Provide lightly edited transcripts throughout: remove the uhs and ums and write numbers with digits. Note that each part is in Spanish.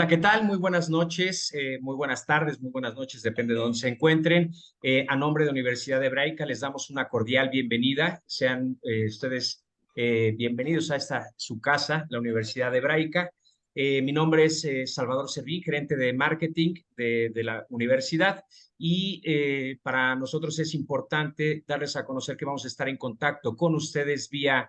Hola, ¿qué tal? Muy buenas noches, muy buenas tardes, muy buenas noches, depende de dónde se encuentren. A nombre de Universidad Hebraica les damos una cordial bienvenida. Sean ustedes bienvenidos a esta su casa, la Universidad Hebraica. Mi nombre es Salvador Servín, gerente de marketing de la universidad y para nosotros es importante darles a conocer que vamos a estar en contacto con ustedes vía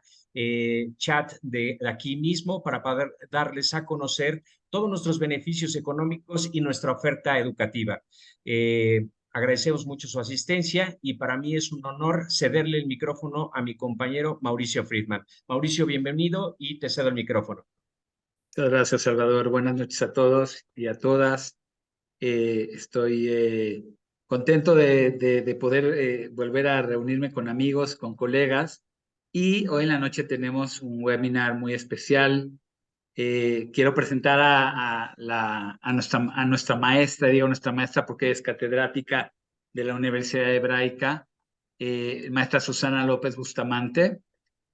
chat de aquí mismo para poder darles a conocer todos nuestros beneficios económicos y nuestra oferta educativa. Agradecemos mucho su asistencia y para mí es un honor cederle el micrófono a mi compañero Mauricio Friedman. Mauricio, bienvenido y te cedo el micrófono. Muchas gracias, Salvador. Buenas noches a todos y a todas. Estoy contento de poder volver a reunirme con amigos, con colegas. Y hoy en la noche tenemos un webinar muy especial. Quiero presentar a nuestra maestra, digo nuestra maestra porque es catedrática de la Universidad Hebraica, maestra Susana López Bustamante.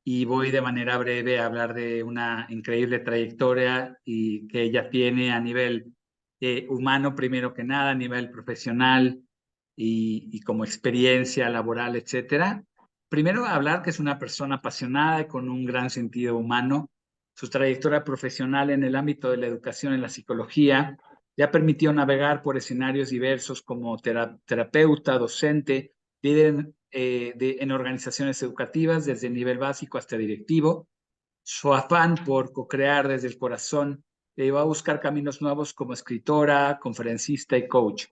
Y voy de manera breve a hablar de una increíble trayectoria y que ella tiene a nivel humano, primero que nada, a nivel profesional y como experiencia laboral, etcétera. Primero, hablar que es una persona apasionada y con un gran sentido humano. Su trayectoria profesional en el ámbito de la educación en la psicología le ha permitido navegar por escenarios diversos como terapeuta, docente, líder en organizaciones educativas desde el nivel básico hasta directivo. Su afán por co-crear desde el corazón le llevó a buscar caminos nuevos como escritora, conferencista y coach,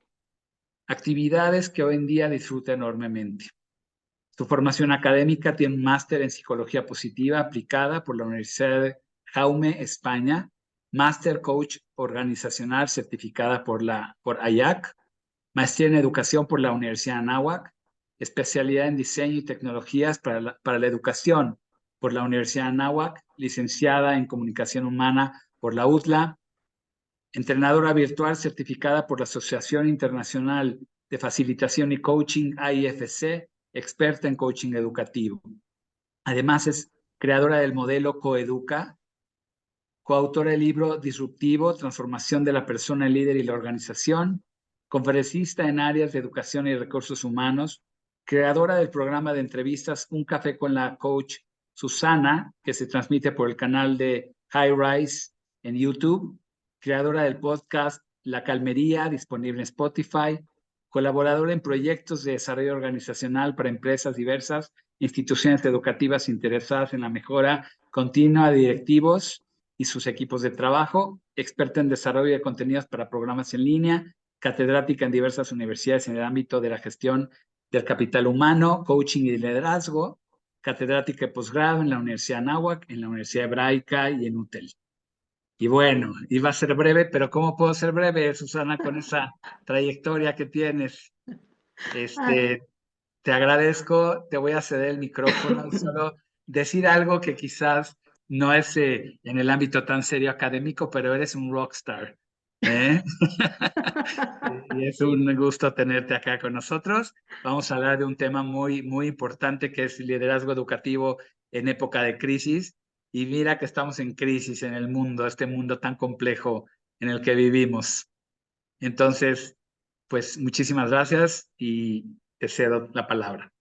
actividades que hoy en día disfruta enormemente. Su formación académica tiene un máster en psicología positiva aplicada por la Universidad de Jaume, España, máster coach organizacional certificada por AIAC, maestría en educación por la Universidad Anáhuac, especialidad en diseño y tecnologías para la educación por la Universidad Anáhuac, licenciada en comunicación humana por la UTLA, entrenadora virtual certificada por la Asociación Internacional de Facilitación y Coaching AIFC, experta en coaching educativo. Además es creadora del modelo Coeduca, coautora del libro Disruptivo, Transformación de la Persona, el Líder y la Organización, conferencista en áreas de educación y recursos humanos, creadora del programa de entrevistas Un Café con la Coach Susana, que se transmite por el canal de High Rise en YouTube, creadora del podcast La Calmería, disponible en Spotify, colaboradora en proyectos de desarrollo organizacional para empresas diversas, instituciones educativas interesadas en la mejora continua de directivos y sus equipos de trabajo, experta en desarrollo de contenidos para programas en línea, catedrática en diversas universidades en el ámbito de la gestión del capital humano, coaching y liderazgo, catedrática de posgrado en la Universidad Anáhuac, en la Universidad Hebraica y en UTEL. Y bueno, iba a ser breve, pero ¿cómo puedo ser breve, Susana, con esa trayectoria que tienes? Te agradezco, te voy a ceder el micrófono y solo decir algo que quizás no es en el ámbito tan serio académico, pero eres un rockstar, ¿eh? Y es un gusto tenerte acá con nosotros. Vamos a hablar de un tema muy, muy importante que es liderazgo educativo en época de crisis. Y mira que estamos en crisis en el mundo, este mundo tan complejo en el que vivimos. Entonces, pues muchísimas gracias y te cedo la palabra.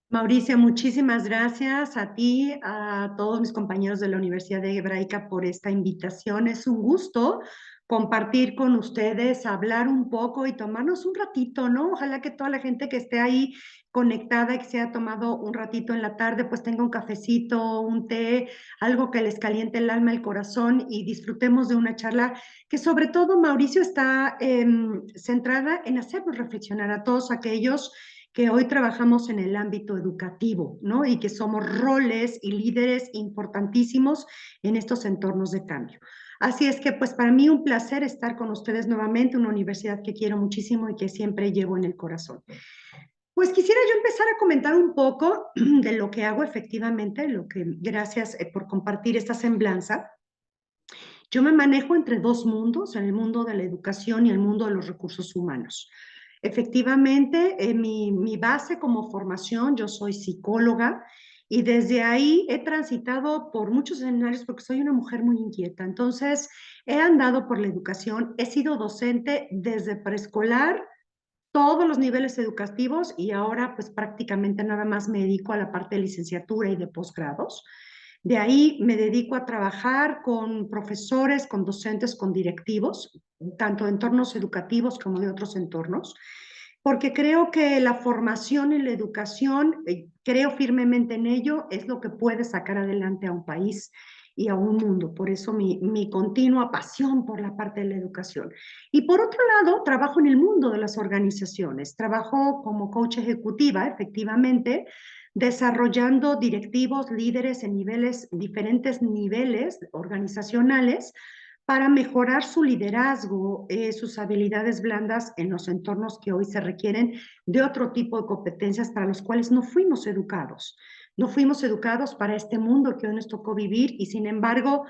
Mauricio, muchísimas gracias a ti, a todos mis compañeros de la Universidad Hebraica por esta invitación. Es un gusto compartir con ustedes, hablar un poco y tomarnos un ratito, ¿no? Ojalá que toda la gente que esté ahí conectada y que se haya tomado un ratito en la tarde, pues tenga un cafecito, un té, algo que les caliente el alma, el corazón y disfrutemos de una charla que sobre todo, Mauricio, está centrada en hacernos reflexionar a todos aquellos que hoy trabajamos en el ámbito educativo, ¿no? Y que somos roles y líderes importantísimos en estos entornos de cambio. Así es que, pues, para mí un placer estar con ustedes nuevamente, una universidad que quiero muchísimo y que siempre llevo en el corazón. Pues quisiera yo empezar a comentar un poco de lo que hago efectivamente, gracias por compartir esta semblanza. Yo me manejo entre dos mundos, en el mundo de la educación y el mundo de los recursos humanos. Efectivamente, mi base como formación, yo soy psicóloga Y desde ahí he transitado por muchos escenarios porque soy una mujer muy inquieta. Entonces, he andado por la educación, he sido docente desde preescolar, todos los niveles educativos y ahora pues prácticamente nada más me dedico a la parte de licenciatura y de posgrados. De ahí me dedico a trabajar con profesores, con docentes, con directivos, tanto de entornos educativos como de otros entornos, porque creo que la formación y la educación, creo firmemente en ello, es lo que puede sacar adelante a un país y a un mundo. Por eso mi continua pasión por la parte de la educación. Y por otro lado, trabajo en el mundo de las organizaciones. Trabajo como coach ejecutiva, efectivamente, desarrollando directivos, líderes en diferentes niveles organizacionales para mejorar su liderazgo, sus habilidades blandas en los entornos que hoy se requieren de otro tipo de competencias para los cuales no fuimos educados. No fuimos educados para este mundo que hoy nos tocó vivir y sin embargo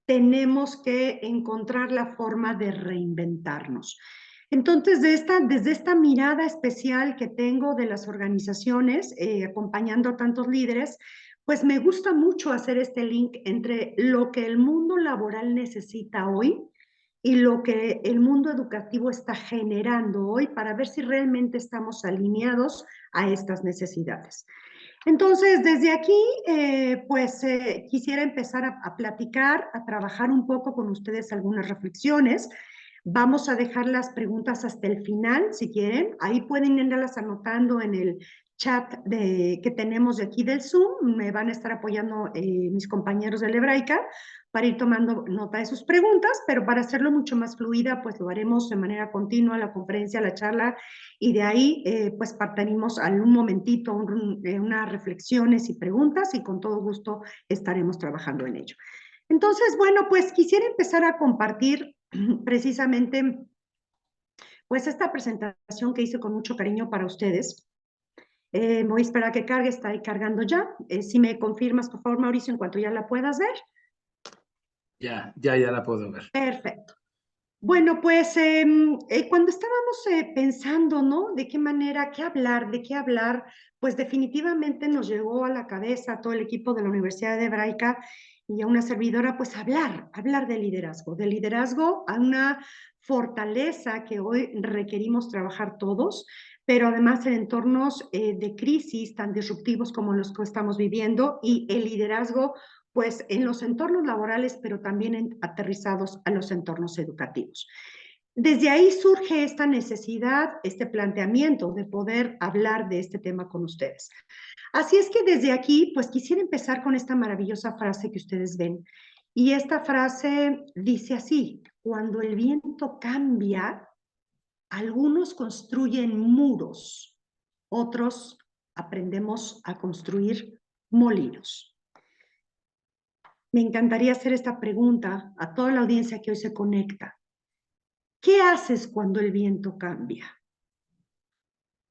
tenemos que encontrar la forma de reinventarnos. Entonces, desde esta mirada especial que tengo de las organizaciones, acompañando a tantos líderes, pues me gusta mucho hacer este link entre lo que el mundo laboral necesita hoy y lo que el mundo educativo está generando hoy para ver si realmente estamos alineados a estas necesidades. Entonces, desde aquí, quisiera empezar a platicar, a trabajar un poco con ustedes algunas reflexiones. Vamos a dejar las preguntas hasta el final, si quieren. Ahí pueden irlas anotando en el chat que tenemos de aquí del Zoom. Me van a estar apoyando mis compañeros de la Hebraica para ir tomando nota de sus preguntas, pero para hacerlo mucho más fluida, pues lo haremos de manera continua, la conferencia, la charla, y de ahí pues partiremos algún momentito, unas reflexiones y preguntas, y con todo gusto estaremos trabajando en ello. Entonces, bueno, pues quisiera empezar a compartir precisamente pues esta presentación que hice con mucho cariño para ustedes. Voy a esperar a que cargue, está ahí cargando ya. Si me confirmas, por favor, Mauricio, en cuanto ya la puedas ver. Ya la puedo ver. Perfecto. Bueno, pues cuando estábamos pensando, ¿no? De qué manera, de qué hablar, pues definitivamente nos llegó a la cabeza a todo el equipo de la Universidad de Hebraica y a una servidora, pues hablar de liderazgo a una fortaleza que hoy requerimos trabajar todos, pero además en entornos de crisis tan disruptivos como los que estamos viviendo, y el liderazgo pues en los entornos laborales, pero también aterrizados a los entornos educativos. Desde ahí surge esta necesidad, este planteamiento de poder hablar de este tema con ustedes. Así es que desde aquí, pues quisiera empezar con esta maravillosa frase que ustedes ven. Y esta frase dice así: cuando el viento cambia, algunos construyen muros, otros aprendemos a construir molinos. Me encantaría hacer esta pregunta a toda la audiencia que hoy se conecta. ¿Qué haces cuando el viento cambia?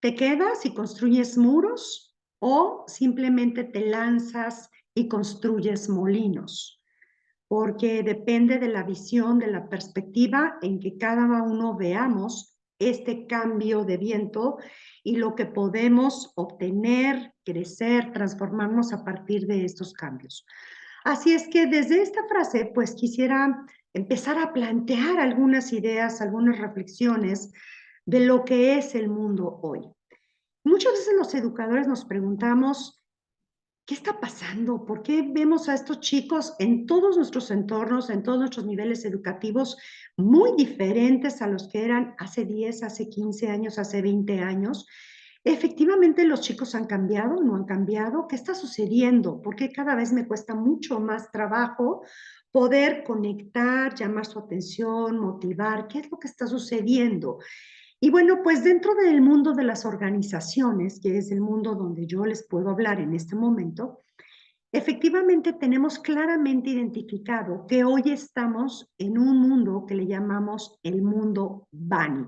¿Te quedas y construyes muros o simplemente te lanzas y construyes molinos? Porque depende de la visión, de la perspectiva en que cada uno veamos este cambio de viento y lo que podemos obtener, crecer, transformarnos a partir de estos cambios. Así es que desde esta frase, pues quisiera empezar a plantear algunas ideas, algunas reflexiones de lo que es el mundo hoy. Muchas veces los educadores nos preguntamos, ¿qué está pasando? ¿Por qué vemos a estos chicos en todos nuestros entornos, en todos nuestros niveles educativos, muy diferentes a los que eran hace 10, hace 15 años, hace 20 años? Efectivamente, los chicos han cambiado, no han cambiado. ¿Qué está sucediendo? ¿Por qué cada vez me cuesta mucho más trabajo poder conectar, llamar su atención, motivar? ¿Qué es lo que está sucediendo? Y bueno, pues dentro del mundo de las organizaciones, que es el mundo donde yo les puedo hablar en este momento, efectivamente tenemos claramente identificado que hoy estamos en un mundo que le llamamos el mundo BANI.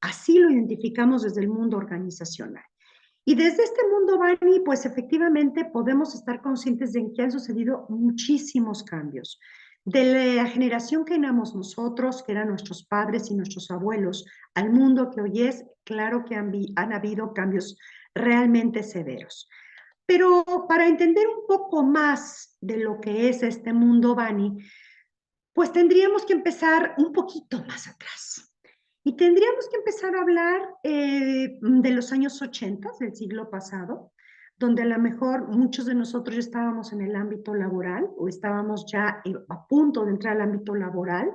Así lo identificamos desde el mundo organizacional. Y desde este mundo BANI, pues efectivamente podemos estar conscientes de que han sucedido muchísimos cambios. De la generación que éramos nosotros, que eran nuestros padres y nuestros abuelos, al mundo que hoy es, claro que han habido cambios realmente severos. Pero para entender un poco más de lo que es este mundo Bani, pues tendríamos que empezar un poquito más atrás. Y tendríamos que empezar a hablar de los años 80 del siglo pasado, donde a lo mejor muchos de nosotros ya estábamos en el ámbito laboral o estábamos ya a punto de entrar al ámbito laboral.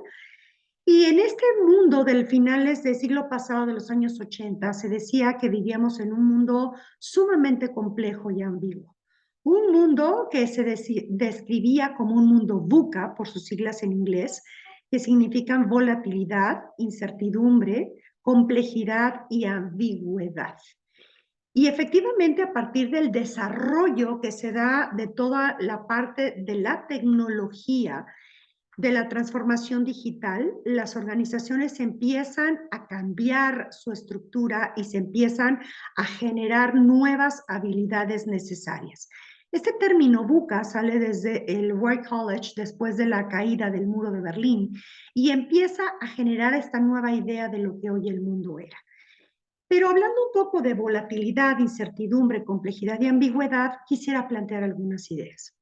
Y en este mundo del finales del siglo pasado, de los años 80, se decía que vivíamos en un mundo sumamente complejo y ambiguo. Un mundo que se describía como un mundo VUCA, por sus siglas en inglés, que significan volatilidad, incertidumbre, complejidad y ambigüedad. Y efectivamente, a partir del desarrollo que se da de toda la parte de la tecnología, de la transformación digital, las organizaciones empiezan a cambiar su estructura y se empiezan a generar nuevas habilidades necesarias. Este término VUCA sale desde el War College después de la caída del muro de Berlín y empieza a generar esta nueva idea de lo que hoy el mundo era. Pero hablando un poco de volatilidad, incertidumbre, complejidad y ambigüedad, quisiera plantear algunas ideas.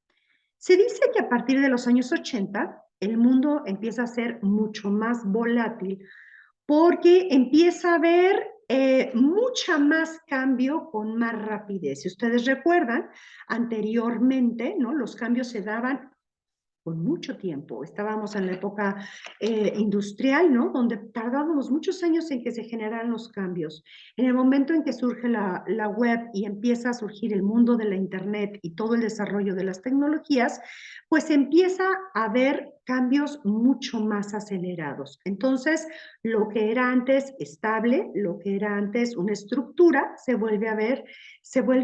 Se dice que a partir de los años 80, el mundo empieza a ser mucho más volátil porque empieza a haber mucha más cambio con más rapidez. Si ustedes recuerdan, anteriormente, ¿no? Los cambios se daban con mucho tiempo. Estábamos en la época industrial, ¿no? Donde tardábamos muchos años en que se generaran los cambios. En el momento en que surge la web y empieza a surgir el mundo de la internet y todo el desarrollo de las tecnologías, pues empieza a haber cambios mucho más acelerados. Entonces, lo que era antes estable, lo que era antes una estructura, se vuelve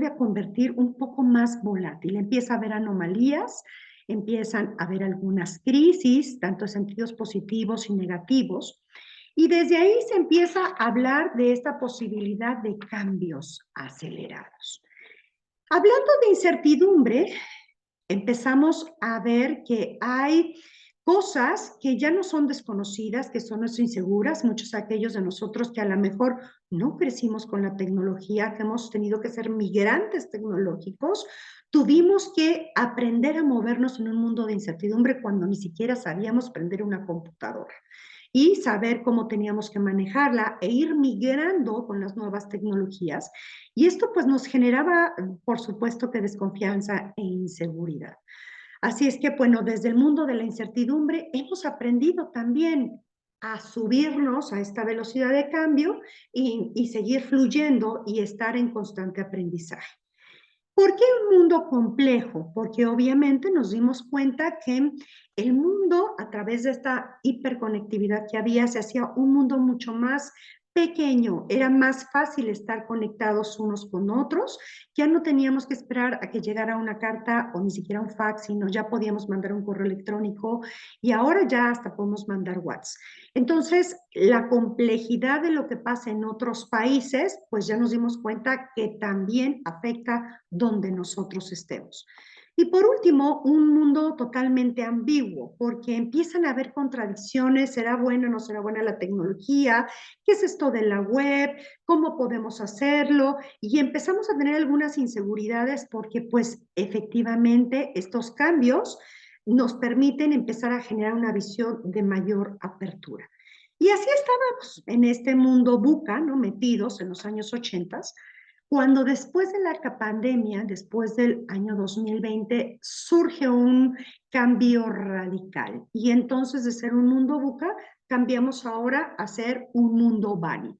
a convertir un poco más volátil. Empieza a haber anomalías, empiezan a haber algunas crisis, tanto en sentidos positivos y negativos, y desde ahí se empieza a hablar de esta posibilidad de cambios acelerados. Hablando de incertidumbre, empezamos a ver que hay cosas que ya no son desconocidas, que son inseguras, muchos de aquellos de nosotros que a lo mejor no crecimos con la tecnología, que hemos tenido que ser migrantes tecnológicos, tuvimos que aprender a movernos en un mundo de incertidumbre cuando ni siquiera sabíamos prender una computadora y saber cómo teníamos que manejarla e ir migrando con las nuevas tecnologías. Y esto pues nos generaba, por supuesto, que desconfianza e inseguridad. Así es que, bueno, desde el mundo de la incertidumbre hemos aprendido también a subirnos a esta velocidad de cambio y seguir fluyendo y estar en constante aprendizaje. ¿Por qué un mundo complejo? Porque obviamente nos dimos cuenta que el mundo, a través de esta hiperconectividad que había, se hacía un mundo mucho más pequeño, era más fácil estar conectados unos con otros, ya no teníamos que esperar a que llegara una carta o ni siquiera un fax, sino ya podíamos mandar un correo electrónico y ahora ya hasta podemos mandar WhatsApp. Entonces, la complejidad de lo que pasa en otros países, pues ya nos dimos cuenta que también afecta donde nosotros estemos. Y por último, un mundo totalmente ambiguo, porque empiezan a haber contradicciones, ¿será buena o no será buena la tecnología? ¿Qué es esto de la web? ¿Cómo podemos hacerlo? Y empezamos a tener algunas inseguridades porque pues efectivamente estos cambios nos permiten empezar a generar una visión de mayor apertura. Y así estábamos en este mundo VUCA, ¿no? Metidos en los años 80, cuando después de la pandemia, después del año 2020, surge un cambio radical. Y entonces de ser un mundo VUCA, cambiamos ahora a ser un mundo Bani.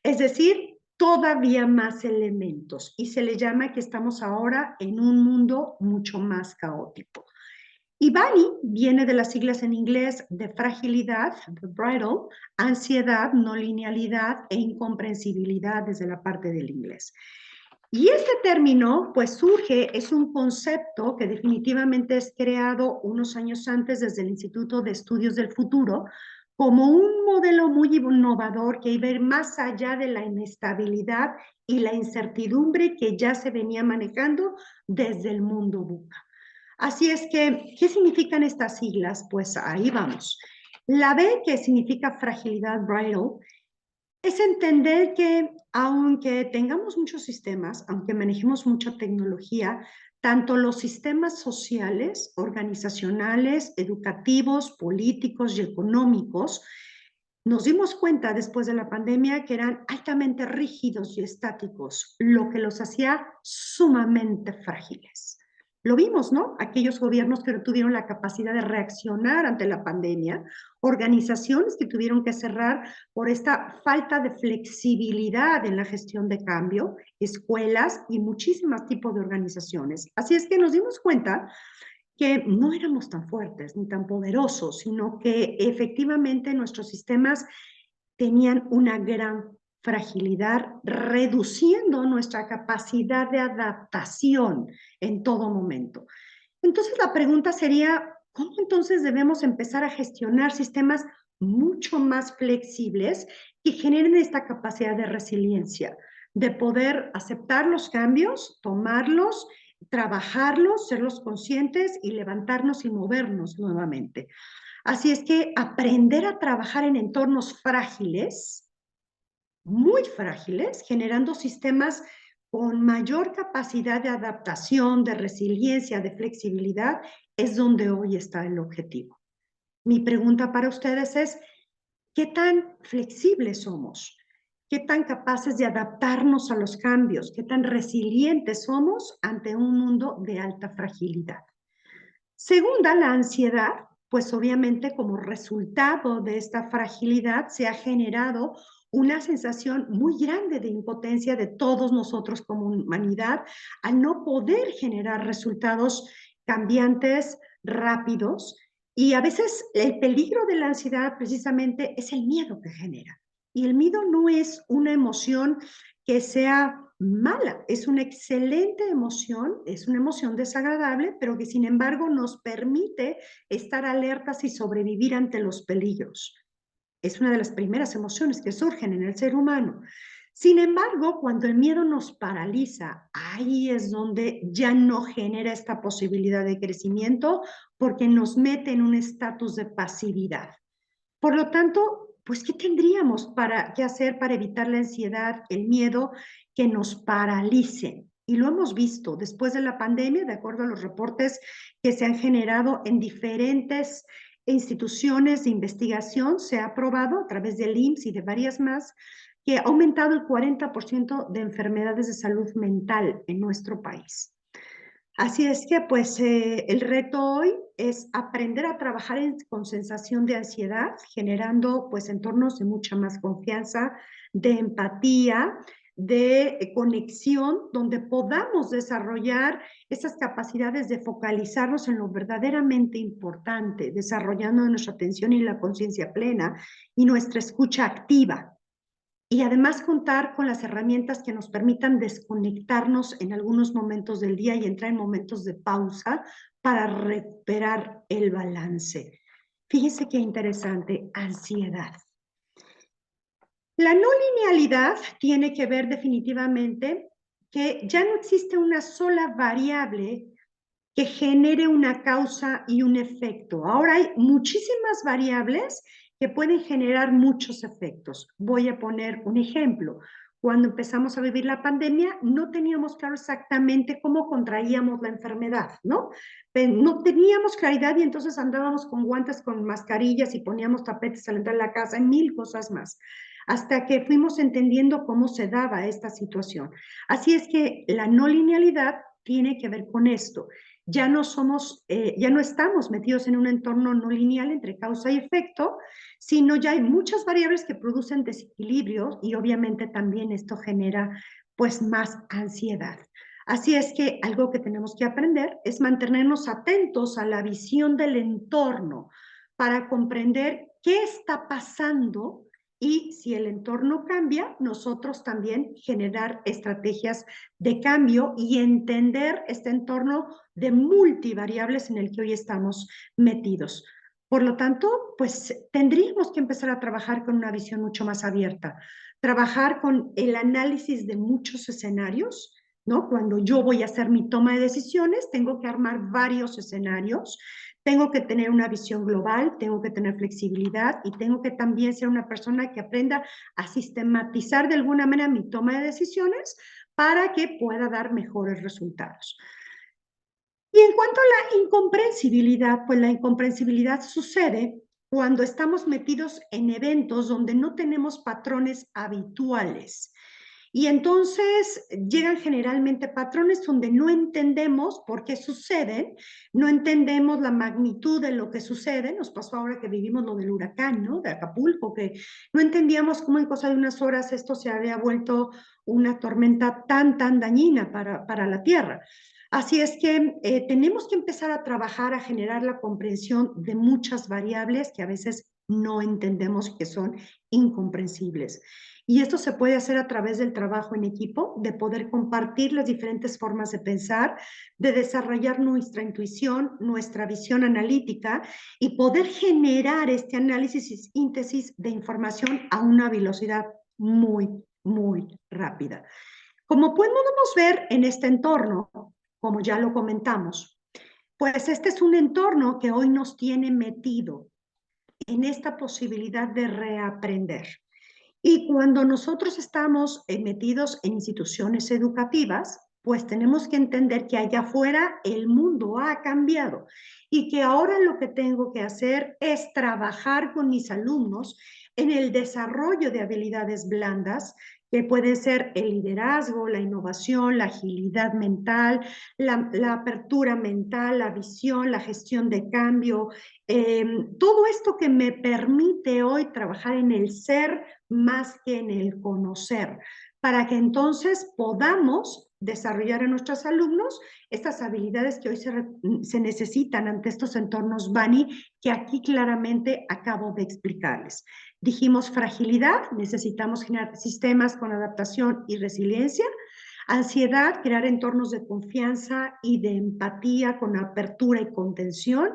Es decir, todavía más elementos. Y se le llama que estamos ahora en un mundo mucho más caótico. Y Bani viene de las siglas en inglés de fragilidad, de brittle, ansiedad, no linealidad e incomprensibilidad desde la parte del inglés. Y este término, pues surge, es un concepto que definitivamente es creado unos años antes desde el Instituto de Estudios del Futuro como un modelo muy innovador que iba a ir más allá de la inestabilidad y la incertidumbre que ya se venía manejando desde el mundo VUCA. Así es que, ¿qué significan estas siglas? Pues ahí vamos. La B, que significa fragilidad, brittle, es entender que aunque tengamos muchos sistemas, aunque manejemos mucha tecnología, tanto los sistemas sociales, organizacionales, educativos, políticos y económicos, nos dimos cuenta después de la pandemia que eran altamente rígidos y estáticos, lo que los hacía sumamente frágiles. Lo vimos, ¿no? Aquellos gobiernos que no tuvieron la capacidad de reaccionar ante la pandemia, organizaciones que tuvieron que cerrar por esta falta de flexibilidad en la gestión de cambio, escuelas y muchísimos tipos de organizaciones. Así es que nos dimos cuenta que no éramos tan fuertes ni tan poderosos, sino que efectivamente nuestros sistemas tenían una gran fragilidad, reduciendo nuestra capacidad de adaptación en todo momento. Entonces la pregunta sería, ¿cómo entonces debemos empezar a gestionar sistemas mucho más flexibles que generen esta capacidad de resiliencia, de poder aceptar los cambios, tomarlos, trabajarlos, serlos conscientes y levantarnos y movernos nuevamente? Así es que aprender a trabajar en entornos frágiles, muy frágiles, generando sistemas con mayor capacidad de adaptación, de resiliencia, de flexibilidad, es donde hoy está el objetivo. Mi pregunta para ustedes es, ¿qué tan flexibles somos? ¿Qué tan capaces de adaptarnos a los cambios? ¿Qué tan resilientes somos ante un mundo de alta fragilidad? Segunda, la ansiedad, pues obviamente como resultado de esta fragilidad se ha generado una sensación muy grande de impotencia de todos nosotros como humanidad al no poder generar resultados cambiantes, rápidos, y a veces el peligro de la ansiedad precisamente es el miedo que genera. Y el miedo no es una emoción que sea mala, es una excelente emoción, es una emoción desagradable, pero que sin embargo nos permite estar alertas y sobrevivir ante los peligros. Es una de las primeras emociones que surgen en el ser humano. Sin embargo, cuando el miedo nos paraliza, ahí es donde ya no genera esta posibilidad de crecimiento porque nos mete en un estatus de pasividad. Por lo tanto, pues, ¿qué tendríamos que hacer para evitar la ansiedad, el miedo que nos paralicen? Y lo hemos visto después de la pandemia, de acuerdo a los reportes que se han generado en diferentes instituciones de investigación, se ha probado a través del IMSS y de varias más, que ha aumentado el 40% de enfermedades de salud mental en nuestro país. Así es que pues el reto hoy es aprender a trabajar con sensación de ansiedad, generando pues entornos de mucha más confianza, de empatía, de conexión, donde podamos desarrollar esas capacidades de focalizarnos en lo verdaderamente importante, desarrollando nuestra atención y la conciencia plena y nuestra escucha activa. Y además contar con las herramientas que nos permitan desconectarnos en algunos momentos del día y entrar en momentos de pausa para recuperar el balance. Fíjense qué interesante, ansiedad. La no linealidad tiene que ver definitivamente que ya no existe una sola variable que genere una causa y un efecto. Ahora hay muchísimas variables que pueden generar muchos efectos. Voy a poner un ejemplo. Cuando empezamos a vivir la pandemia, no teníamos claro exactamente cómo contraíamos la enfermedad, ¿no? No teníamos claridad y entonces andábamos con guantes, con mascarillas y poníamos tapetes al entrar a la casa y mil cosas más, hasta que fuimos entendiendo cómo se daba esta situación. Así es que la no linealidad tiene que ver con esto. Ya no estamos metidos en un entorno no lineal entre causa y efecto, sino ya hay muchas variables que producen desequilibrio y obviamente también esto genera pues más ansiedad. Así es que algo que tenemos que aprender es mantenernos atentos a la visión del entorno para comprender qué está pasando y si el entorno cambia, nosotros también generar estrategias de cambio y entender este entorno de multivariables en el que hoy estamos metidos. Por lo tanto, pues tendríamos que empezar a trabajar con una visión mucho más abierta, trabajar con el análisis de muchos escenarios, ¿no? Cuando yo voy a hacer mi toma de decisiones, tengo que armar varios escenarios, Tengo que tener una visión global, tengo que tener flexibilidad y tengo que también ser una persona que aprenda a sistematizar de alguna manera mi toma de decisiones para que pueda dar mejores resultados. Y en cuanto a la incomprensibilidad, pues la incomprensibilidad sucede cuando estamos metidos en eventos donde no tenemos patrones habituales. Y entonces llegan generalmente patrones donde no entendemos por qué suceden, no entendemos la magnitud de lo que sucede. Nos pasó ahora que vivimos lo del huracán, ¿no? De Acapulco, que no entendíamos cómo en cosa de unas horas esto se había vuelto una tormenta tan dañina para la Tierra. Así es que tenemos que empezar a trabajar, a generar la comprensión de muchas variables que a veces no entendemos y que son incomprensibles. Y esto se puede hacer a través del trabajo en equipo, de poder compartir las diferentes formas de pensar, de desarrollar nuestra intuición, nuestra visión analítica y poder generar este análisis y síntesis de información a una velocidad muy rápida. Como podemos ver en este entorno, como ya lo comentamos, pues este es un entorno que hoy nos tiene metido en esta posibilidad de reaprender. Y cuando nosotros estamos metidos en instituciones educativas, pues tenemos que entender que allá afuera el mundo ha cambiado y que ahora lo que tengo que hacer es trabajar con mis alumnos en el desarrollo de habilidades blandas, que pueden ser el liderazgo, la innovación, la agilidad mental, la apertura mental, la visión, la gestión de cambio, todo esto que me permite hoy trabajar en el ser más que en el conocer, para que entonces podamos desarrollar en nuestros alumnos estas habilidades que hoy se necesitan ante estos entornos BANI, que aquí claramente acabo de explicarles. Dijimos fragilidad, necesitamos generar sistemas con adaptación y resiliencia. Ansiedad, crear entornos de confianza y de empatía con apertura y contención.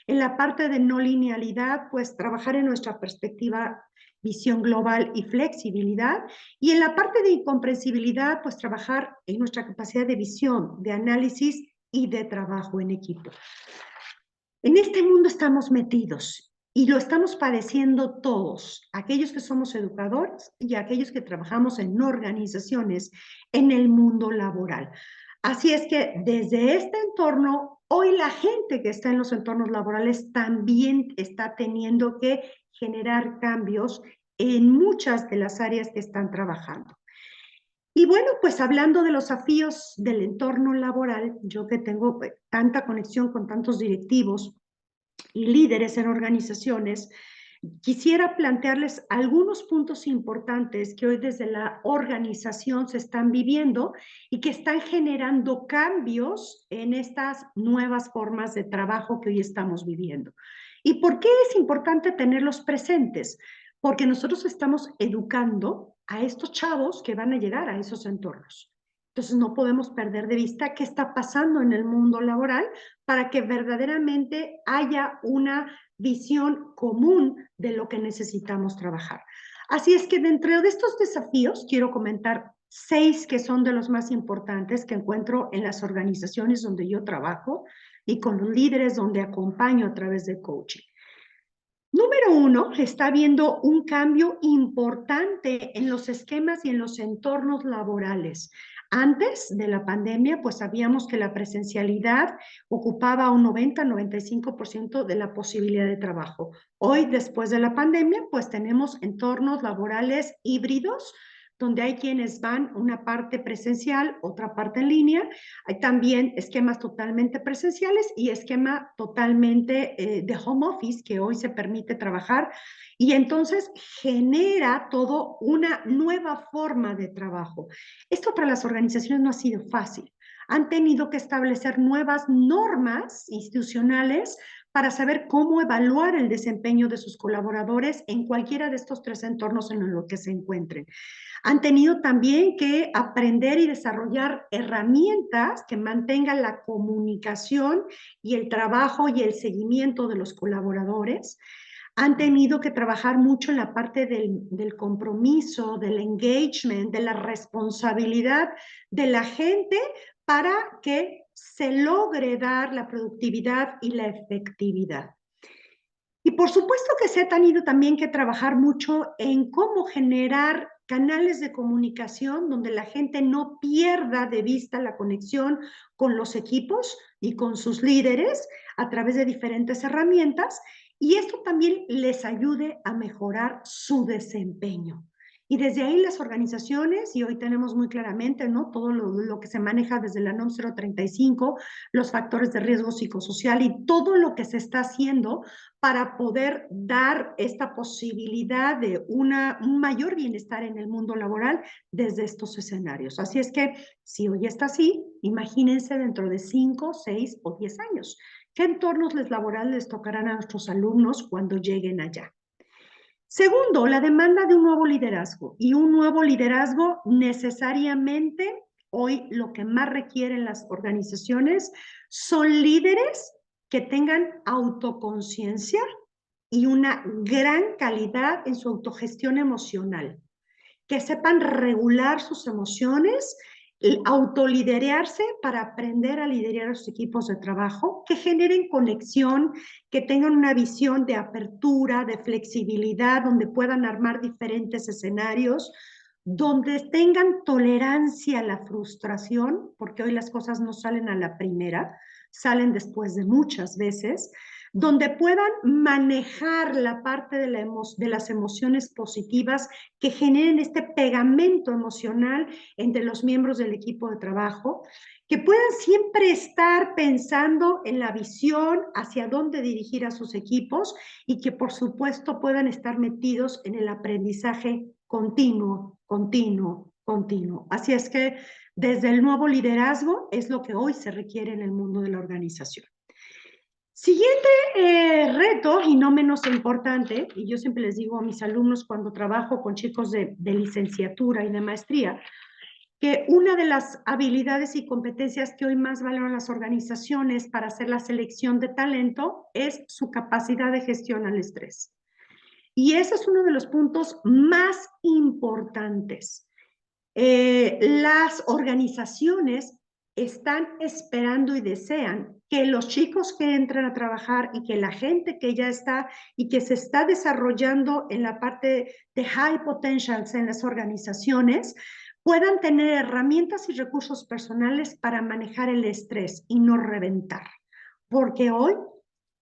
En la parte de no linealidad, pues trabajar en nuestra perspectiva, visión global y flexibilidad. Y en la parte de incomprensibilidad, pues trabajar en nuestra capacidad de visión, de análisis y de trabajo en equipo. En este mundo estamos metidos y lo estamos padeciendo todos, aquellos que somos educadores y aquellos que trabajamos en organizaciones en el mundo laboral. Así es que desde este entorno, hoy la gente que está en los entornos laborales también está teniendo que generar cambios en muchas de las áreas que están trabajando. Y bueno, pues hablando de los desafíos del entorno laboral, yo que tengo tanta conexión con tantos directivos y líderes en organizaciones, quisiera plantearles algunos puntos importantes que hoy desde la organización se están viviendo y que están generando cambios en estas nuevas formas de trabajo que hoy estamos viviendo. ¿Y por qué es importante tenerlos presentes? Porque nosotros estamos educando a estos chavos que van a llegar a esos entornos. Entonces no podemos perder de vista qué está pasando en el mundo laboral para que verdaderamente haya una visión común de lo que necesitamos trabajar. Así es que dentro de estos desafíos quiero comentar 6 que son de los más importantes que encuentro en las organizaciones donde yo trabajo y con los líderes donde acompaño a través de coaching. Número 1, está habiendo un cambio importante en los esquemas y en los entornos laborales. Antes de la pandemia, pues sabíamos que la presencialidad ocupaba un 90-95% de la posibilidad de trabajo. Hoy, después de la pandemia, pues tenemos entornos laborales híbridos, donde hay quienes van una parte presencial, otra parte en línea. Hay también esquemas totalmente presenciales y esquema totalmente de home office, que hoy se permite trabajar. Y entonces genera todo una nueva forma de trabajo. Esto para las organizaciones no ha sido fácil. Han tenido que establecer nuevas normas institucionales para saber cómo evaluar el desempeño de sus colaboradores en cualquiera de estos 3 entornos en los que se encuentren. Han tenido también que aprender y desarrollar herramientas que mantengan la comunicación y el trabajo y el seguimiento de los colaboradores. Han tenido que trabajar mucho en la parte del compromiso, del engagement, de la responsabilidad de la gente para que se logre dar la productividad y la efectividad. Y por supuesto que se ha tenido también que trabajar mucho en cómo generar canales de comunicación donde la gente no pierda de vista la conexión con los equipos y con sus líderes a través de diferentes herramientas, y esto también les ayude a mejorar su desempeño. Y desde ahí las organizaciones, y hoy tenemos muy claramente, ¿no?, todo lo que se maneja desde la NOM 035, los factores de riesgo psicosocial y todo lo que se está haciendo para poder dar esta posibilidad de un mayor bienestar en el mundo laboral desde estos escenarios. Así es que, si hoy está así, imagínense dentro de 5, 6 o 10 años. ¿Qué entornos laborales les tocarán a nuestros alumnos cuando lleguen allá? Segundo, la demanda de un nuevo liderazgo. Y un nuevo liderazgo necesariamente, hoy lo que más requieren las organizaciones son líderes que tengan autoconciencia y una gran calidad en su autogestión emocional, que sepan regular sus emociones, autoliderearse para aprender a liderar a sus equipos de trabajo, que generen conexión, que tengan una visión de apertura, de flexibilidad, donde puedan armar diferentes escenarios, donde tengan tolerancia a la frustración, porque hoy las cosas no salen a la primera, salen después de muchas veces, donde puedan manejar la parte de las emociones positivas que generen este pegamento emocional entre los miembros del equipo de trabajo, que puedan siempre estar pensando en la visión hacia dónde dirigir a sus equipos y que por supuesto puedan estar metidos en el aprendizaje continuo, continuo, continuo. Así es que desde el nuevo liderazgo es lo que hoy se requiere en el mundo de la organización. Siguiente reto, y no menos importante, y yo siempre les digo a mis alumnos cuando trabajo con chicos de licenciatura y de maestría, que una de las habilidades y competencias que hoy más valoran las organizaciones para hacer la selección de talento es su capacidad de gestión al estrés. Y ese es uno de los puntos más importantes. Las organizaciones están esperando y desean que los chicos que entran a trabajar y que la gente que ya está y que se está desarrollando en la parte de high potentials en las organizaciones puedan tener herramientas y recursos personales para manejar el estrés y no reventar. Porque hoy,